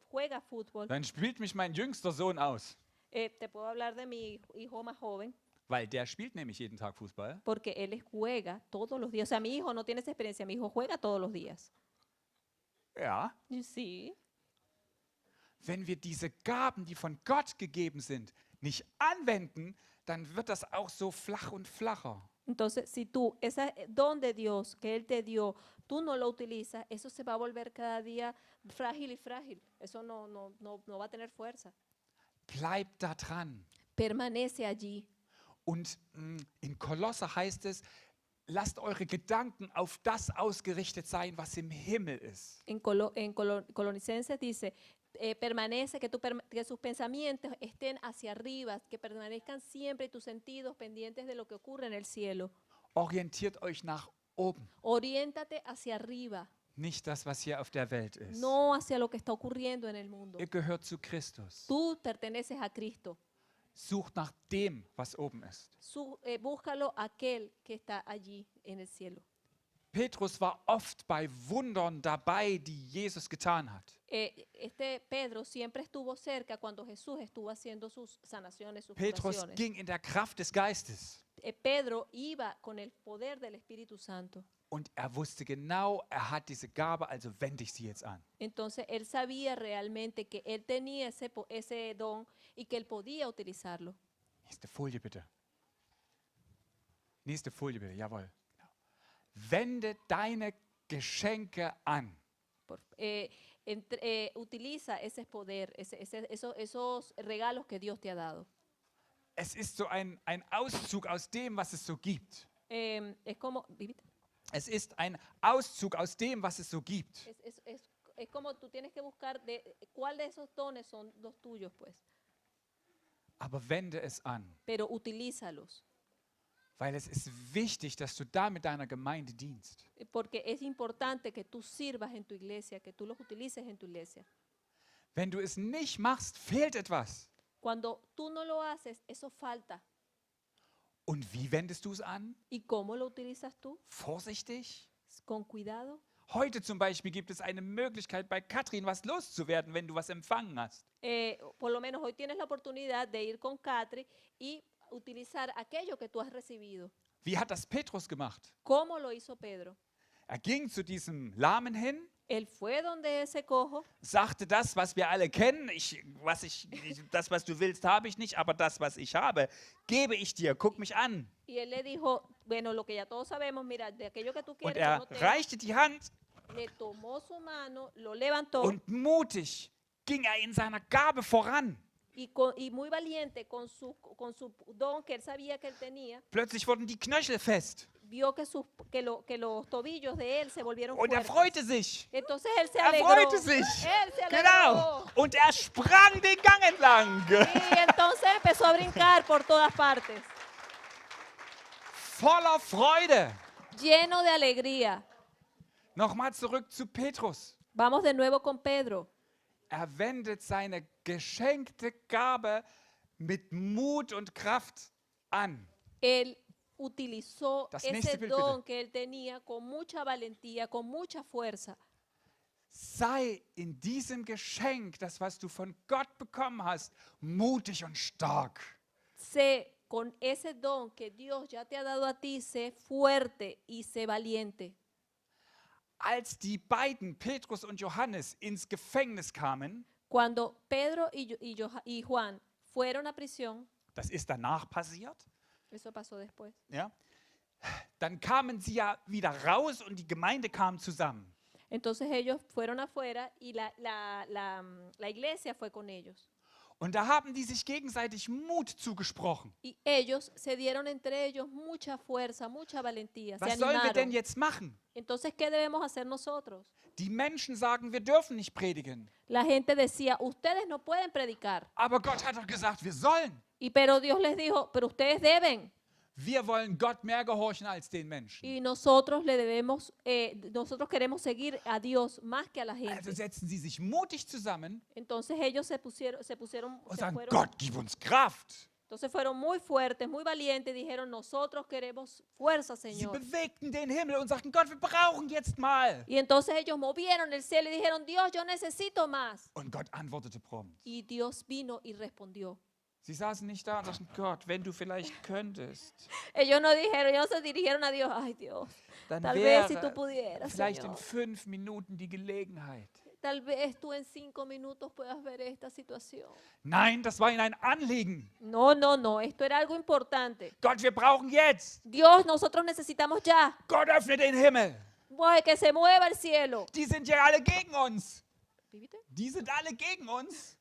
juegas fútbol? dann spielt mich mein jüngster Sohn aus. Te puedo hablar de mi hijo más joven, Weil der spielt nämlich jeden Tag Fußball. porque él juega todos los días. O sea, mi hijo no tiene esa experiencia, mi hijo juega todos los días. Ja. Sí. Wenn wir diese Gaben, die von Gott gegeben sind, nicht anwenden, dann wird das auch so flach und flacher. Entonces, si tú, ese don de Dios que Él te dio, tú no lo utilizas, eso se va a volver cada día frágil y frágil. Eso no va a tener fuerza. Bleibt da dran. Permanece allí. Und in Kolosser heißt es, lasst eure Gedanken auf das ausgerichtet sein, was im Himmel ist. En Colonicenses dice, permanece, que sus pensamientos estén hacia arriba, que permanezcan siempre tus sentidos pendientes de lo que ocurre en el cielo. Orientiert euch nach oben, Oriéntate hacia arriba, nicht das, was hier auf der Welt ist. no hacia lo que está ocurriendo en el mundo. Ihr gehört zu Christus. Tú perteneces a Cristo. Sucht nach dem, was oben ist. Búscalo aquel que está allí en el cielo. Petrus war oft bei Wundern dabei, die Jesus getan hat. Pedro siempre estuvo cerca cuando Jesús estuvo haciendo sus sanaciones, sus Petrus curaciones. ging in der Kraft des Geistes. Pedro iba con el poder del Espíritu Santo. Und er wusste genau, er hat diese Gabe, also wende ich sie jetzt an. Entonces él sabía realmente que él tenía ese don y que él podía utilizarlo. Nächste Folie bitte. Nächste Folie bitte, jawohl. Wende deine Geschenke an. Utiliza ese poder, esos regalos que Dios te ha dado. Es ist so ein Auszug aus dem, was es so gibt. Es como, Es ist ein Auszug aus dem, was es so gibt. es como tú tienes que buscar cuál de esos dones son los tuyos, pues. Aber wende es an, Pero utilízalos, weil es ist wichtig, dass du damit deiner Gemeinde dienst. porque es importante que tú sirvas en tu iglesia, que tú los utilices en tu iglesia. Wenn du es nicht machst, fehlt etwas. Cuando tú no lo haces, eso falta. Und wie wendest du es an? ¿Y cómo lo utilizas tú? Vorsichtig? Con cuidado. Heute zum Beispiel gibt es eine Möglichkeit, bei Katrin was loszuwerden, wenn du was empfangen hast. Por lo menos hoy tienes la oportunidad de ir con Catri y utilizar aquello que tú has recibido. Wie hat das Petrus gemacht? ¿Cómo lo hizo Pedro? Er ging zu diesem Lahmen hin, Él fue donde ese cojo, sagte das, was wir alle kennen. Das, was du willst, habe ich nicht, aber das, was ich habe, gebe ich dir. Guck mich an. y él le dijo, bueno, lo que ya todos sabemos, mira, de aquello que tú Und quieres, er yo no tengo. reichte die Hand Le tomó su mano, lo levantó und mutig ging er in seiner Gabe voran. y muy valiente con su don que él sabía que él tenía, Plötzlich wurden die Knöchel fest vio que los tobillos de él se volvieron und er fuertes. freute sich. Entonces él se Er alegró. freute sich. Él se alegró. Genau. Und er sprang den Gang entlang. Y entonces empezó a brincar por todas partes, Voller Freude. lleno de alegría. Nochmal zurück zu Petrus. Vamos de nuevo con Pedro. Er wendet seine geschenkte Gabe mit Mut und Kraft an. Él utilizó Das ese nächste Bild, don bitte. que él tenía con mucha valentía, con mucha fuerza. Sei in diesem Geschenk, das was du von Gott bekommen hast, mutig und stark. Sé con ese don que Dios ya te ha dado a ti, sé fuerte y sé valiente. Als die beiden, Petrus und Johannes, ins Gefängnis kamen, Cuando Pedro y Juan fueron a prisión. Das ist danach passiert. Eso pasó después. Ja. Dann kamen sie ja wieder raus und die Gemeinde kam zusammen. Entonces ellos fueron afuera y la iglesia fue con ellos. Und da haben die sich gegenseitig Mut zugesprochen. Y ellos se dieron entre ellos mucha fuerza, mucha valentía, se Was sollen wir denn animaron. jetzt machen? Entonces, ¿qué debemos hacer nosotros? Die Menschen sagen, wir dürfen nicht predigen. La gente decía, ustedes no pueden predicar. Aber Gott hat doch gesagt, wir sollen. Pero Dios les dijo, pero ustedes deben. Wir wollen Gott mehr gehorchen als den Menschen. Y nosotros le debemos, nosotros queremos seguir a Dios más que a la Also gente. setzen sie sich mutig zusammen Entonces ellos und sagen, Gott, gib uns Kraft. entonces fueron muy fuertes, muy valientes, dijeron, nosotros queremos fuerza, Sie Señor. bewegten den Himmel und sagten, Gott, wir brauchen jetzt mal. Y entonces ellos movieron el cielo y dijeron, Dios, yo necesito más. Und Gott antwortete prompt. Y Dios vino y respondió. Sie saßen nicht da und sagten, Gott, wenn du vielleicht könntest, Ellos no dijeron, ellos se dirigieron a Dios, ay Dios, dann tal vez si tú wäre pudieras, vielleicht in Señor. 5 Minuten die Gelegenheit. Tal vez tú en 5 minutos puedas ver esta situación. Nein, das war ihnen ein Anliegen. No, no, no, esto era algo importante. Gott, wir brauchen jetzt. Dios, nosotros necesitamos ya. Gott, öffne den Himmel. Pues, que se mueva el cielo. Die sind ja alle gegen uns. ¿Viste? Die sind alle gegen uns.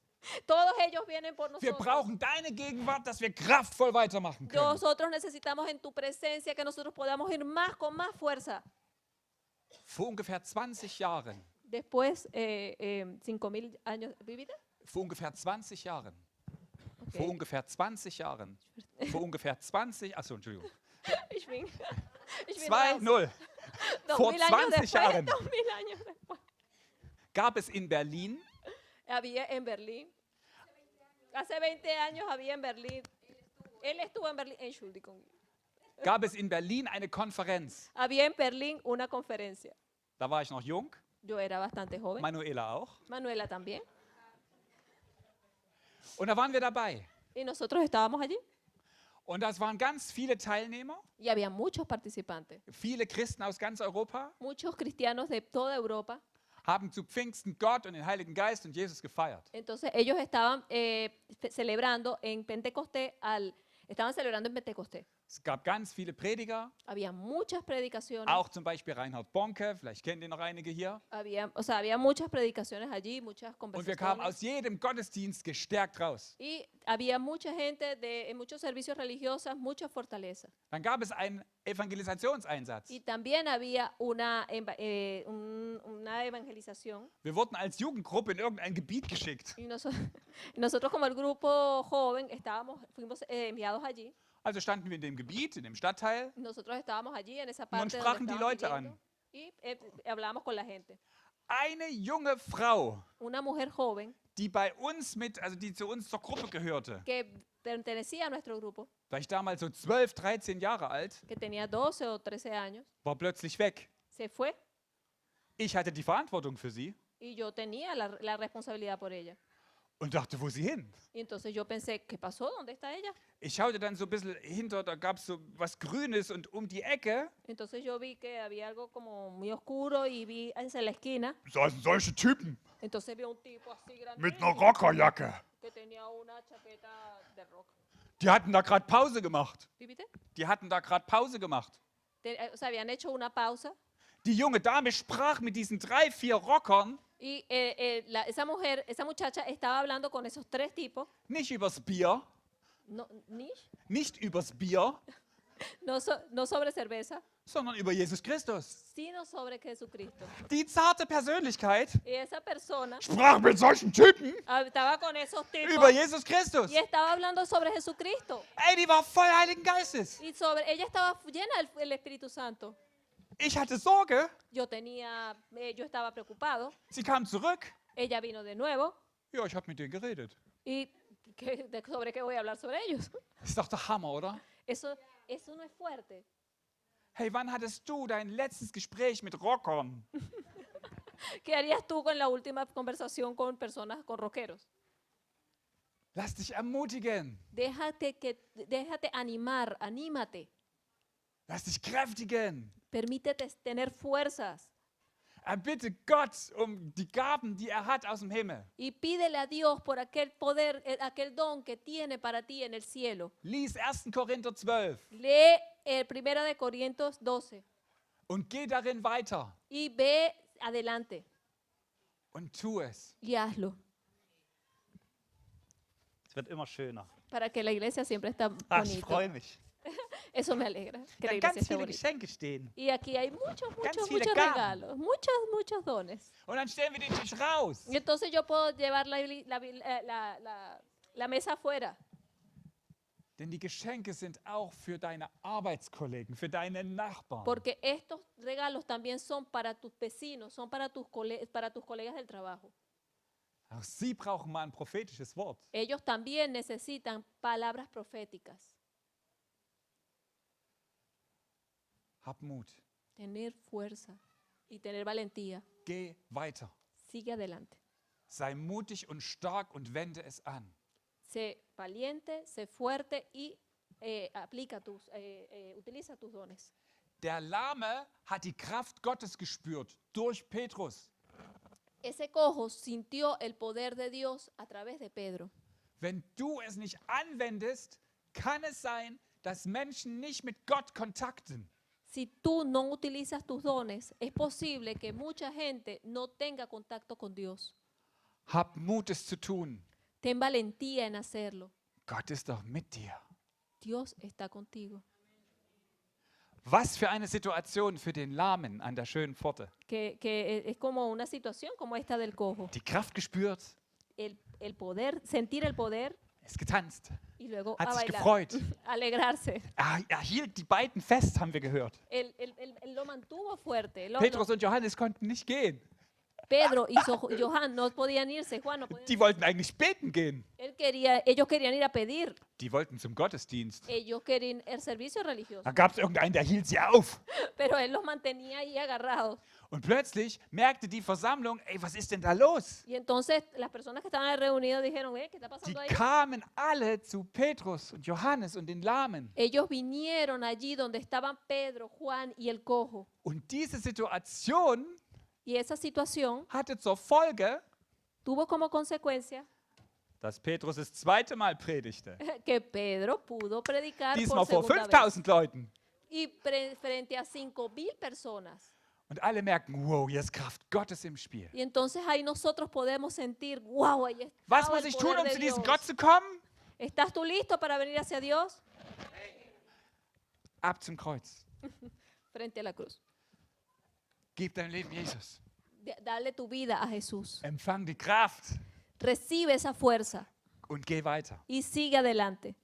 Todos ellos vienen por Wir nosotros. brauchen deine Gegenwart, dass wir kraftvoll weitermachen können. Nosotros necesitamos en tu presencia que nosotros podamos ir más con más fuerza. Vor ungefähr 20 Jahren, Después, 5.000 años, ¿viviste? vor ungefähr 20 Jahren, Okay. vor ungefähr 20 Jahren, vor ungefähr 20, achso, Entschuldigung, Ich bin 2-0, vor 2000 años 20 después, Jahren 2000 años después. gab es in Berlin Había en Berlín. Hace 20 años había en Berlín. Él estuvo en Berlín. Entschuldigung. gab es in Berlin eine Konferenz. Había en Berlín una conferencia. Da war ich noch jung, Yo era bastante joven. Manuela auch. Manuela también. Und da waren wir dabei. Y nosotros estábamos allí. Und das waren ganz viele Teilnehmer, Y había muchos participantes. viele Christen aus ganz Europa, Muchos cristianos de toda Europa. haben zu Pfingsten Gott und den Heiligen Geist und Jesus gefeiert. Entonces ellos estaban celebrando en Pentecostés estaban celebrando en Pentecostés. Es gab ganz viele Prediger, Había muchas predicaciones. auch zum Beispiel Reinhard Bonke, vielleicht kennt ihr noch einige hier. Había muchas predicaciones allí, muchas Und wir kamen conversaciones. aus jedem Gottesdienst gestärkt raus. Y había mucha gente en muchos servicios religiosos, mucha fortaleza. Dann gab es einen Evangelisationseinsatz. Y también había una evangelización. Wir wurden als Jugendgruppe in irgendein Gebiet geschickt. Y nosotros como el grupo joven fuimos enviados allí. Also standen wir in dem Gebiet, in dem Stadtteil. Nosotros estábamos allí en esa Und man parte sprachen donde die estaban Leute viviendo, an. y hablábamos con la gente. Eine junge Frau, Una mujer joven die bei uns also die zu uns zur Gruppe gehörte, que pertenecía a nuestro grupo, vielleicht damals so 12, 13 Jahre alt, que tenía 12 o 13 años, war plötzlich weg. se fue Ich hatte die Verantwortung für sie y yo tenía la responsabilidad por ella. und dachte, wo ist sie hin? Y entonces yo pensé, ¿qué pasó? ¿Dónde está ella? Ich schaute dann so ein bisschen hinter, da gab es so was Grünes und um die Ecke Entonces yo vi que había algo como muy oscuro y vi hacia la esquina. saßen solche Typen Entonces vi a un tipo así grande mit einer Rockerjacke. que tenía una chaqueta de rock. Die hatten da gerade Pause gemacht. ¿Viste? Die hatten da gerade Pause gemacht. O sea, habían hecho una pausa Die junge Dame sprach mit diesen 3, 4 Rockern y esa muchacha estaba hablando con esos 3 tipos, nicht übers Bier, nicht übers Bier, no sobre cerveza, sondern über Jesus Christus. sino sobre Jesucristo. Die zarte Persönlichkeit Y esa persona sprach mit solchen Typen estaba con esos tipos über Jesus Christus. y estaba hablando sobre Jesucristo. Ey, die war voll Heiligen Geistes. Y ella estaba llena del Espíritu Santo. Ich hatte Sorge. Yo estaba preocupado. Sie kam zurück. Ella vino de nuevo. Ja, ich habe mit denen geredet. ¿Y sobre qué voy a hablar sobre ellos? Ist doch der Hammer, oder? Eso no es fuerte. Hey, wann hattest du dein letztes Gespräch mit Rockern? ¿Qué harías tú con la última conversación con personas, con rockeros? Lass dich ermutigen. Déjate animar, anímate. Lass dich kräftigen. Permítete tener fuerzas. Er bitte Gott um die Gaben, die er hat aus dem Himmel. Y pídele a Dios por aquel poder, aquel don que tiene para ti en el cielo. Lies 1. Korinther 12 Lee el 1 de Corintios 12 und geh darin weiter y ve adelante und tu es. y hazlo Es wird immer schöner. para que la iglesia siempre esté Ich bonita. freue mich. Eso me alegra, que la Dann iglesia ganz esté viele bonita. Geschenke stehen. Y aquí hay muchos viele Gaben. regalos, muchos dones. Und dann stellen wir den Tisch raus. Y entonces yo puedo llevar la mesa afuera. Denn die Geschenke sind auch für deine Arbeitskollegen, für deine Nachbarn. Porque estos regalos también son para tus vecinos, son para tus colegas del trabajo. Auch sie brauchen mal ein prophetisches Wort. Ellos también necesitan palabras proféticas. Hab Mut. Tener fuerza y tener valentía. Geh weiter. Sigue adelante. Sei mutig und stark und wende es an. Sé valiente, sé fuerte y utiliza tus dones. Der Lahme hat die Kraft Gottes gespürt durch Petrus. Ese cojo sintió el poder de Dios a través de Pedro. Wenn du es nicht anwendest, kann es sein, dass Menschen nicht mit Gott kontakten. Si tú no utilizas tus dones, es posible que mucha gente no tenga contacto con Dios. Hab Mut, es zu tun. Ten valentía en hacerlo. Gott ist doch mit dir. Dios está contigo. Was für eine Situation für den Lahmen an der schönen Pforte. Que es como una situación como esta del cojo. Die Kraft gespürt, El poder, sentir el poder ist getanzt, y luego hat a sich bailar, gefreut. alegrarse. Er hielt die beiden fest, haben wir gehört. Él lo mantuvo fuerte. Petrus und Johannes konnten nicht gehen. Pedro y Johan no podían irse, Juan no podía Die wollten eigentlich beten gehen. ellos querían ir a pedir, Die wollten zum Gottesdienst. ellos querían el servicio religioso, Da gab es irgendeinen, der hielt sie auf. pero él los mantenía ahí agarrados. Und plötzlich merkte die Versammlung, ey, was ist denn da los? Y entonces las personas que estaban reunidas dijeron, ¿qué está Die pasando ahí? kamen alle zu Petrus und Johannes und den Lahmen. Ellos vinieron allí donde estaban Pedro, Juan y el cojo. Und diese Situation Y esa situación hatte zur Folge, tuvo como consecuencia dass Petrus das zweite Mal predigte. que Pedro pudo predicar Diesmal por vor segunda vez. 5000 Leuten. Y frente a 5,000 personas. Und alle merken, wow, hier ist Kraft Gottes im Spiel. Y entonces ahí nosotros podemos sentir, wow, ahí está Was muss el ich tun, poder um de zu diesem Dios. Gott zu kommen? ¿Estás tú listo para venir hacia Dios? Ab zum Kreuz. Frente a la cruz. Gib dein Leben Jesus. Dale tu vida a Jesús. Empfang die Kraft Recibe esa fuerza und geh weiter. y sigue adelante.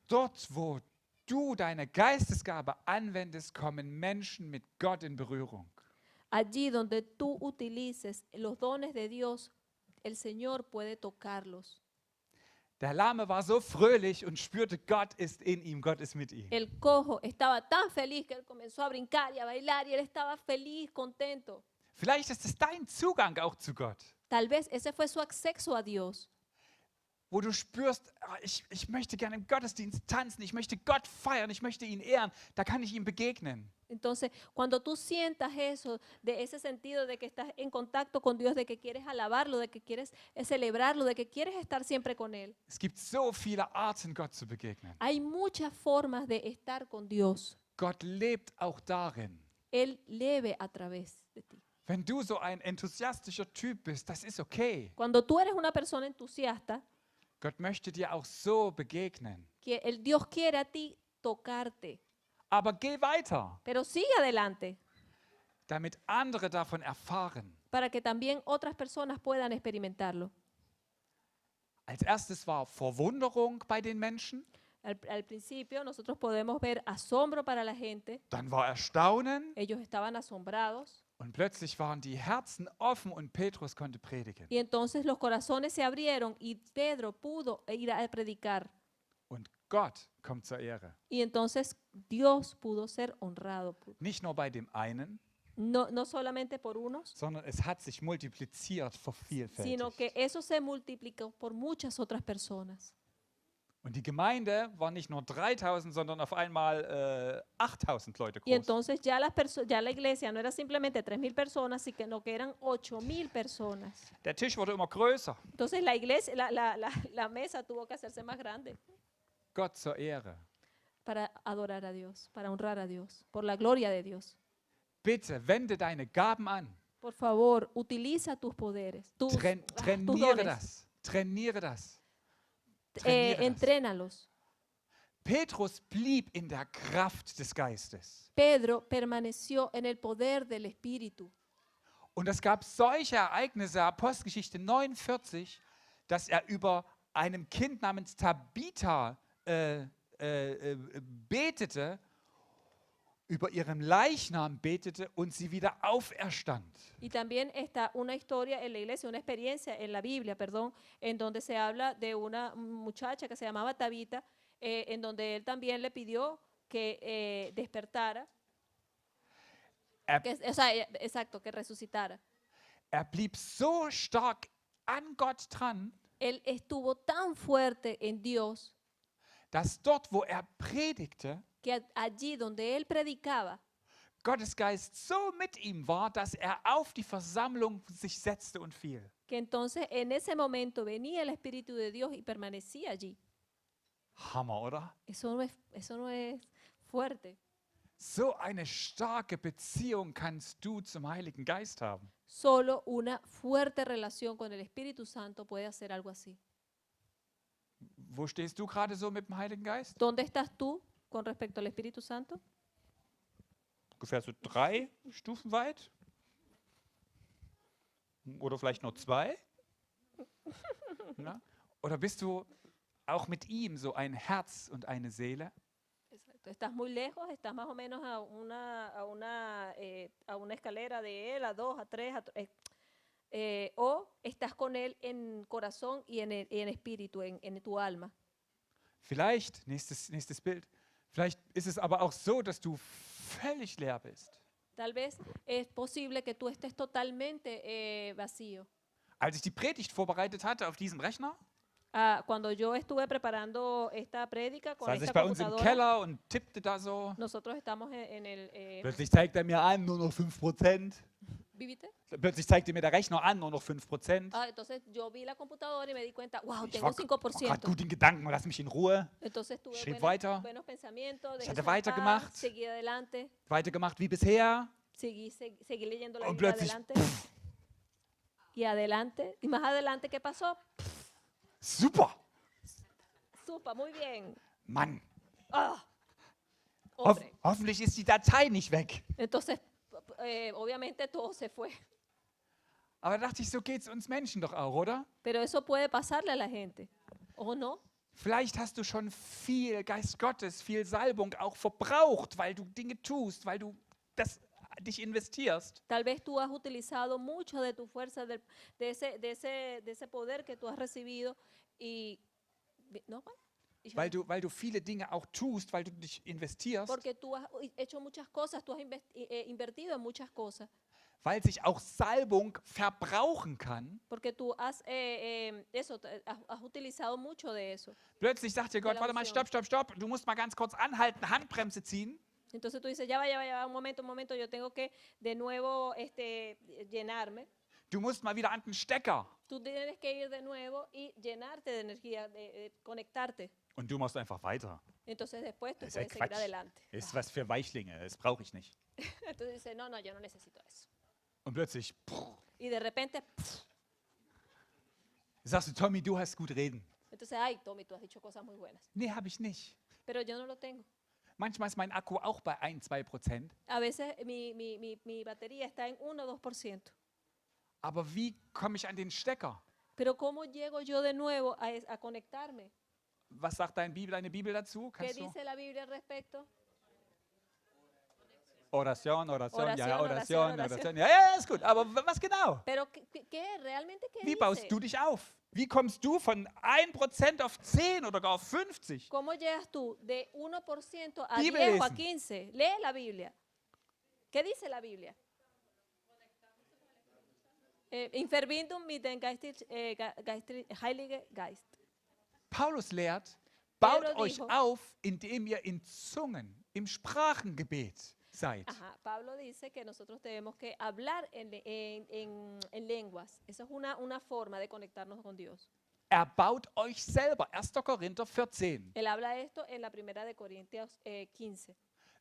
Dort, wo du deine Geistesgabe anwendest, kommen Menschen mit Gott in Berührung. Allí donde tú utilices los dones de Dios, el Señor puede tocarlos. Der Lahme war so fröhlich und spürte, Gott ist in ihm, Gott ist mit ihm. El cojo estaba tan feliz que él comenzó a brincar y a bailar y él estaba feliz, contento. Vielleicht ist es dein Zugang auch zu Gott, Tal vez ese fue su acceso a Dios, wo du spürst, ich möchte gerne im Gottesdienst tanzen, ich möchte Gott feiern, ich möchte ihn ehren, da kann ich ihm begegnen. Entonces, cuando tú sientas eso, de ese sentido de que estás en contacto con Dios, de que quieres alabarlo, de que quieres celebrarlo, de que quieres estar siempre con Él. Es gibt so viele Arten, Gott zu begegnen. Hay muchas formas de estar con Dios. Gott lebt auch darin. Él leve a través de ti. Wenn du so ein enthusiastischer Typ bist, das ist okay. Cuando tú eres una persona entusiasta, Gott möchte dir auch so begegnen. que el Dios quiere a ti tocarte, Aber geh weiter, pero sigue adelante damit andere davon erfahren. para que también otras personas puedan experimentarlo. Als erstes war Verwunderung bei den Menschen, Al principio nosotros podemos ver asombro para la gente, dann war Erstaunen ellos estaban asombrados und plötzlich waren die Herzen offen und Petrus konnte predigen. y entonces los corazones se abrieron y Pedro pudo ir a predicar Und Gott kommt zur Ehre. y entonces Dios pudo ser honrado, Nicht nur bei dem einen, no solamente por unos, sondern es hat sich multipliziert, sino vervielfältigt. que eso se multiplicó por muchas otras personas. Und die Gemeinde war nicht nur 3000, sondern auf einmal 8000 Leute Y groß. entonces ya la iglesia no era simplemente 3.000 personas, sino que eran 8.000 personas. Der Tisch wurde immer größer. Entonces la iglesia, la mesa tuvo que hacerse más grande Gott zur Ehre. para adorar a Dios, para honrar a Dios, por la gloria de Dios. Bitte wende deine Gaben an. Por favor, utiliza tus poderes, tus Trainiere dones, das. Trainiere das. Trainiere das. entrénalos. Petrus blieb in der Kraft des Geistes. Pedro permaneció en el poder del Espíritu. Und es gab solche Ereignisse, Apostelgeschichte 49, dass er über einem Kind namens Tabitha betete, über ihren Leichnam betete und sie wieder auferstand. Y también está una historia en la iglesia, una experiencia en la Biblia, perdón, en donde se habla de una muchacha que se llamaba Tabita, en donde él también le pidió que despertara, o sea, exacto, que resucitara. Er blieb so stark an Gott dran, Él estuvo tan fuerte en Dios dass dort, wo er predigte, que allí donde él predicaba, Gottes Geist so mit ihm war, dass er auf die Versammlung sich setzte und fiel. que entonces en ese momento venía el Espíritu de Dios y permanecía allí. Hammer, oder? Eso no es fuerte. So eine starke Beziehung kannst du zum Heiligen Geist haben. Solo una fuerte relación con el Espíritu Santo puede hacer algo así. Wo stehst du gerade so mit dem Heiligen Geist? ¿Dónde estás tú con respecto al Espíritu Santo? Ungefähr so 3 Stufen weit? Oder vielleicht nur 2? Ja? Oder bist du auch mit ihm so ein Herz und eine Seele? Exacto. Estás muy lejos, estás más o menos a una escalera de él, a 2, a 3, o estás con él en corazón y en espíritu, en tu alma. Vielleicht, nächstes Bild, vielleicht ist es aber auch so, dass du völlig leer bist. Tal vez es posible que tú estés totalmente vacío. Als ich die Predigt vorbereitet hatte auf diesem Rechner, Cuando yo estuve preparando esta prédica con saß ich esta bei uns im computadora, Keller und tippte da so. nosotros estamos en el... Plötzlich zeigt er mir an, nur noch 5%. ¿Viviste? Plötzlich zeigte mir der Rechner an, nur noch 5%. Entonces yo vi la computadora y me di cuenta, wow, Ich tengo war gerade 5%. gut in Gedanken, lass mich in Ruhe. Entonces tuve schrieb weiter. buenos pensamientos, Ich dejé hatte eso en paz, weitergemacht. seguí adelante, Weitergemacht wie bisher. seguí leyendo la Und Biblia plötzlich, adelante. Y adelante, y más adelante, ¿qué pasó? Super, Supa, muy bien. Mann. Ah, hombre. Hoffentlich ist die Datei nicht weg. Entonces, obviamente todo se fue. Aber da dachte ich, so geht es uns Menschen doch auch, oder? Pero eso puede pasarle a la gente, ¿o no? Vielleicht hast du schon viel Geist Gottes, viel Salbung auch verbraucht, weil du Dinge tust, weil du dich investierst. Tal vez tú has utilizado mucho de tu fuerza, de ese poder que tú has recibido y... ¿No? Weil du viele Dinge auch tust, weil du dich investierst, Porque tú has hecho muchas cosas, tú has invertido en muchas cosas, weil sich auch Salbung verbrauchen kann. porque tú has, has utilizado mucho de eso. Plötzlich sagt dir Gott, la warte mal, unción. stopp, du musst mal ganz kurz anhalten, Handbremse ziehen. Entonces tú dices, ya va, un momento, yo tengo que de nuevo llenarme. Du musst mal wieder an den Stecker. Tú tienes que ir de nuevo y llenarte de energía, conectarte. Und du machst einfach weiter. Entonces después tú Das ist ja puedes seguir Quatsch. adelante. Ist was für Weichlinge, das brauche ich nicht. Entonces dices, no, yo no necesito eso. Und plötzlich Y de repente, sagst du, Tommy, du hast gut reden. entonces, ay, Tommy, tú has dicho cosas muy buenas. Nee, habe ich nicht. Pero yo no lo tengo. Manchmal ist mein Akku auch bei 1-2%. A veces mi batería está en 1 o 2%. Aber wie komme ich an den Stecker? Pero ¿cómo llego yo de nuevo a conectarme? Was sagt deine Bibel dazu? ¿Qué Kannst du? dice la Biblia al respecto? Oración, ja, Oración. Ja, ist gut. Aber was genau? Pero ¿qué realmente qué Wie dice? baust du dich auf? Wie kommst du von 1% auf 10 oder gar auf 50? ¿Cómo llegas tú de 1% a Bibel 10 o a lesen. 15? Lee la Biblia. ¿Qué dice la Biblia? In Verbindung mit dem Heilige Geist. Paulus lehrt, Baut Pedro euch dijo, auf, indem ihr in Zungen, im Sprachengebet seid. ajá, Pablo dice que nosotros tenemos que hablar en lenguas. Esa es una forma de conectarnos con Dios. Erbaut euch selber. 1. Korinther 14. Él habla esto en la primera de Corintios 15.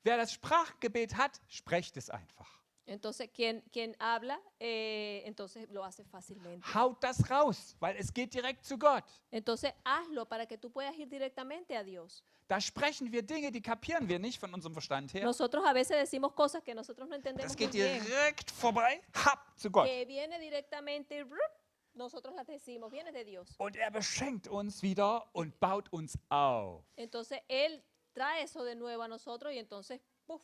Wer das Sprachengebet hat, sprecht es einfach. Entonces, quien habla, entonces lo hace fácilmente. Haut das raus, weil es geht direkt zu Gott. Entonces, hazlo para que tú puedas ir directamente a Dios. Da sprechen wir Dinge, die kapieren wir nicht von unserem Verstand her. Nosotros a veces decimos cosas que nosotros no entendemos Das muy geht bien. direkt vorbei, hab, zu Gott. Que viene directamente, nosotros las decimos, viene de Dios. Und er beschenkt uns wieder und baut uns auf. Entonces, Él trae eso de nuevo a nosotros y entonces, ¡puf!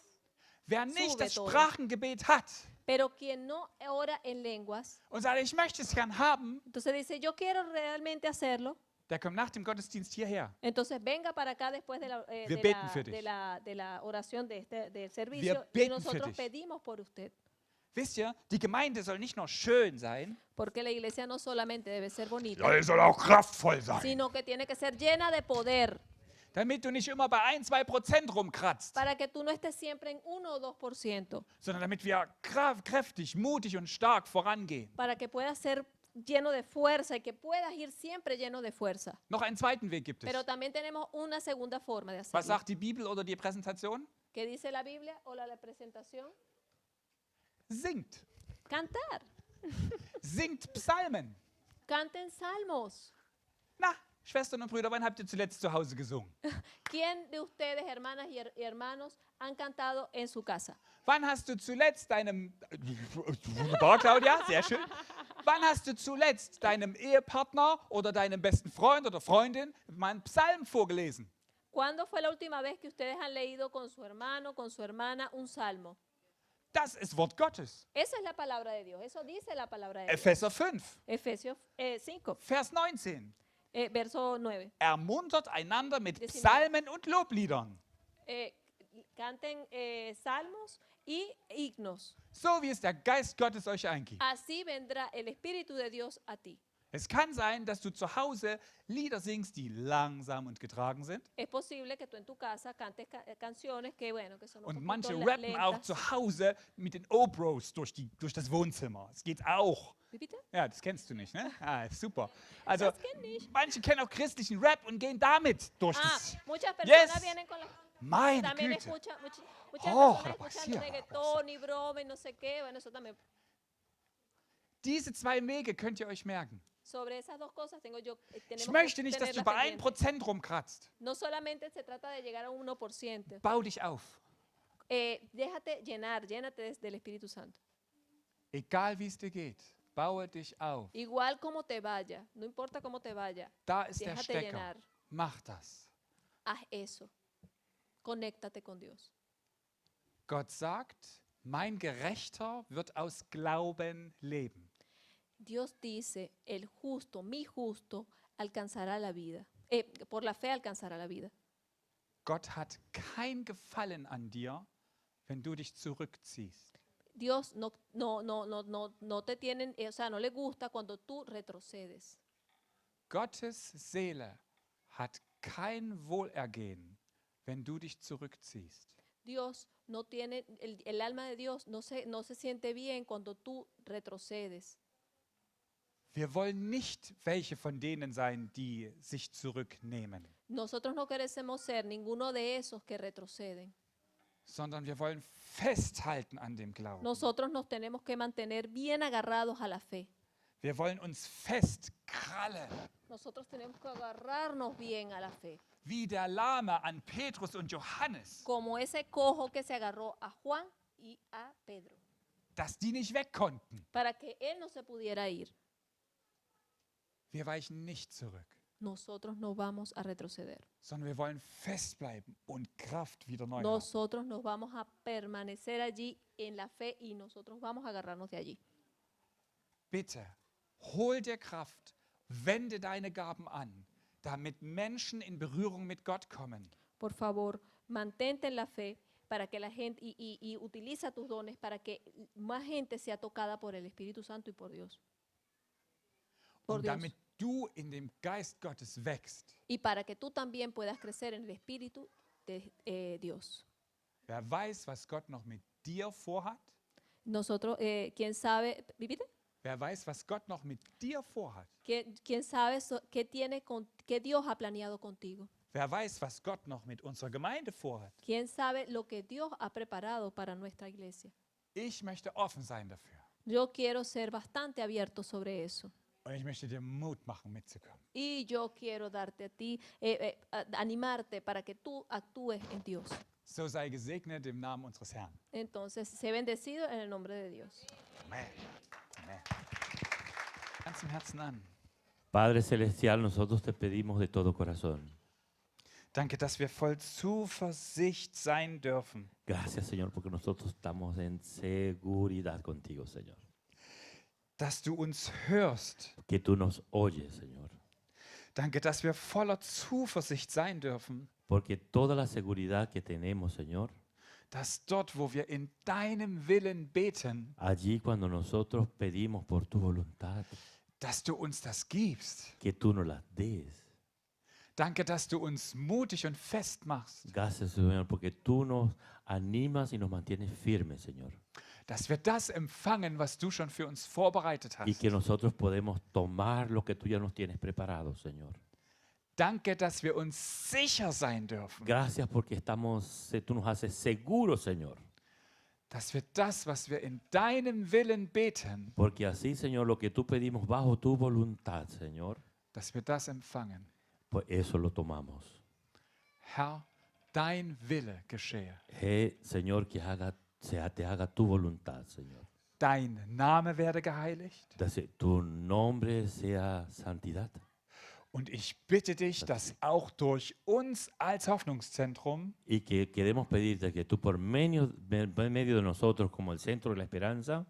Wer nicht Sube das todo. Sprachengebet hat Pero quien no ora en lenguas, und sagt, ich möchte es gern haben, entonces dice, yo quiero realmente hacerlo, der kommt nach dem Gottesdienst hierher. entonces venga para acá después de Wir beten für dich. de la oración del servicio y beten für nosotros dich. pedimos por usted. Wisst ihr, die Gemeinde soll nicht nur schön sein, Porque la iglesia no solamente debe ser bonita, sie soll auch kraftvoll sein. sino que tiene que ser llena de poder Damit du nicht immer bei 1-2% rumkratzt, para que tú no estés siempre en 1 o 2%, sondern damit wir kräftig, mutig und stark vorangehen. para que puedas ser lleno de fuerza y que puedas ir siempre lleno de fuerza. Noch einen zweiten Weg gibt es. Pero también tenemos una segunda forma de Was hacerlo. sagt die Bibel oder die Präsentation? ¿Qué dice la Biblia o la presentación? Singt. Cantar. Singt Psalmen. Canten salmos. Na, Schwestern und Brüder, wann habt ihr zuletzt zu Hause gesungen? ¿Quién de ustedes, hermanas y hermanos, han cantado en su casa? Wann hast du zuletzt deinem... Wunderbar, Claudia, sehr schön. Wann hast du zuletzt deinem Ehepartner oder deinem besten Freund oder Freundin mal einen Psalm vorgelesen? ¿Cuándo fue la última vez que ustedes han leído con su hermano, con su hermana, un salmo? Das ist Wort Gottes. Esa es la palabra de Dios. Eso dice la palabra de Dios. Epheser 5, Efesios 5, Vers 19. verso 9. Ermuntert einander mit 19. Psalmen und Lobliedern, Canten salmos y himnos. so wie es der Geist Gottes euch eingibt. Así vendrá el Espíritu de Dios a ti. Es kann sein, dass du zu Hause Lieder singst, die langsam und getragen sind. Es posible que tú en tu casa cantes canciones que, bueno, que son un Und poquito manche rappen auch lentas. zu Hause mit den Obros durch das Wohnzimmer. Es geht auch. Wie bitte? Ja, das kennst du nicht, ne? Ah, ist super. Also, Das kenn ich. manche kennen auch christlichen Rap und gehen damit durch Ah, das. muchas personas Yes. vienen con la... Meine También Güte. muchas Oh, personas la escuchando poesía, reggaetón y broma y no sé qué. Bueno, eso también. Diese zwei Wege könnt ihr euch merken. Sobre esas dos cosas Ich tenemos möchte que nicht, dass du tenerlas bei pendientes. 1% rumkratzt. No solamente se trata de llegar a un 1%. Bau dich auf. Déjate llenar, llénate del Espíritu Santo. Egal wie es dir geht, baue dich auf. Igual como te vaya, no importa cómo te vaya, Da ist der déjate Stecker. llenar. Mach das. Haz eso. Conéctate con Dios. Gott sagt, mein Gerechter wird aus Glauben leben. Dios dice, el justo, mi justo, alcanzará la vida. Por la fe alcanzará la vida. Gott hat kein Gefallen an dir, wenn du dich zurückziehst. Dios no te tienen, o sea, no le gusta cuando tú retrocedes. Gottes Seele hat kein Wohlergehen, wenn du dich zurückziehst. Dios no tiene, el alma de Dios no se siente bien cuando tú retrocedes. Wir wollen nicht welche von denen sein, die sich zurücknehmen, Nosotros no queremos ser ninguno de esos que retroceden. sondern wir wollen festhalten an dem Glauben. Nosotros nos tenemos que mantener bien agarrados a la fe. Wir wollen uns festkrallen, Nosotros tenemos que agarrarnos bien a la fe. wie der Lahme an Petrus und Johannes, Como ese cojo que se agarró a Juan y a Pedro. dass die nicht weg konnten. Para que él no se pudiera ir. Wir weichen nicht zurück, Nosotros no vamos a retroceder. sondern wir wollen festbleiben und Kraft wieder neu haben. Nosotros nos vamos a permanecer allí en la fe y nosotros vamos a agarrarnos de allí. Bitte, hol dir Kraft, wende deine Gaben an, damit Menschen in Berührung mit Gott kommen. Por favor, mantente en la fe para que la gente y utiliza tus dones para que más gente sea tocada por el Espíritu Santo y por Dios. Por Und Dios. damit du in dem Geist Gottes wächst. y para que tú también puedas crecer en el Espíritu de Dios. Wer weiß, was Gott noch mit dir vorhat? Nosotros, ¿quién sabe? ¿Viviste? Wer weiß, was Gott noch mit dir vorhat? ¿Quién sabe qué Dios ha planeado contigo? Wer weiß, was Gott noch mit unserer Gemeinde vorhat? ¿Quién sabe lo que Dios ha preparado para nuestra iglesia? Ich möchte offen sein dafür. Yo quiero ser bastante abierto sobre eso. Und ich möchte dir Mut machen, mitzukommen. Y yo quiero darte a ti, animarte para que tú actúes en Dios. So sei gesegnet im Namen unseres Herrn. Entonces, sé bendecido en el nombre de Dios. Amen. Amen. Ganz im Herzen an. Padre Celestial, nosotros te pedimos de todo corazón. Danke, dass wir voll Zuversicht sein dürfen. Gracias, Señor, porque nosotros estamos en seguridad contigo, Señor. Dass du uns hörst. Que tú nos oyes, Señor. Danke, dass wir voller Zuversicht sein dürfen. Porque toda la seguridad que tenemos, Señor, Dass dort, wo wir in deinem Willen beten, allí cuando nosotros pedimos por tu voluntad, dass du uns das gibst. que tú nos las des. Danke, dass du uns mutig und fest machst. Gracias, Señor, porque tú nos animas y nos mantienes firmes, Señor. Dass wir das empfangen, was du schon für uns vorbereitet Y hast. que nosotros podemos tomar lo que tú ya nos tienes preparado, Señor. Danke, dass wir uns sicher sein dürfen. Gracias porque tú nos haces seguros, Señor. Dass wir das, was wir in deinem Willen beten, Porque así, Señor, lo que tú pedimos bajo tu voluntad, Señor, dass wir das empfangen. pues eso lo tomamos. Herr, dein Wille geschehe. Señor, que te haga tu voluntad, Señor. Dein Name werde geheiligt. Dass tu nombre sea santidad. Und ich bitte dich, dass auch durch uns als Hoffnungszentrum Y que queremos pedirte que tú por medio de nosotros como el centro de la esperanza,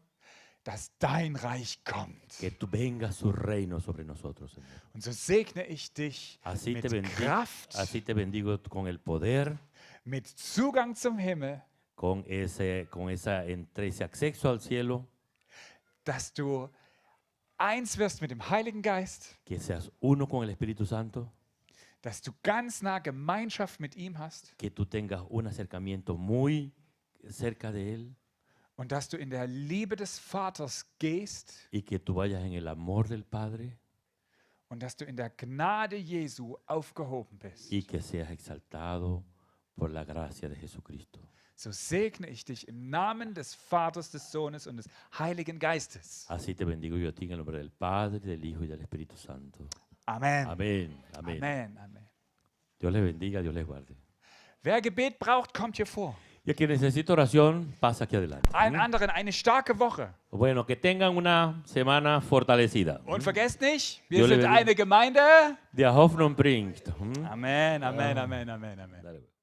dass dein Reich kommt. que tú vengas su reino sobre nosotros, Señor. Und so segne ich dich Así mit así Kraft, te bendigo con el poder, mit Zugang zum Himmel, con entre ese acceso al cielo, dass du eins wirst mit dem Heiligen Geist, que seas uno con el Espíritu Santo, dass du ganz nah Gemeinschaft mit ihm hast que tú tengas un acercamiento muy cerca de Él und dass du in der Liebe des Vaters gehst y que tú vayas en el amor del Padre und dass du in der Gnade Jesu aufgehoben bist. y que seas exaltado por la gracia de Jesucristo. So segne ich dich im Namen des Vaters, des Sohnes und des Heiligen Geistes. Así te bendigo yo a ti en el nombre del Padre, del Hijo y del Espíritu Santo. Amen. Amén, amén. Amen. Amen. Dios les bendiga, Dios les guarde. Wer Gebet braucht, kommt hier vor. Y el que necesita oración, pasa aquí adelante. Allen anderen eine starke Woche. Bueno, que tengan una semana fortalecida. Und vergesst nicht, wir Dios le sind bendiga. eine Gemeinde. Der Hoffnung bringt. Amen, Amen, Amen, Amen, Amen. Dale.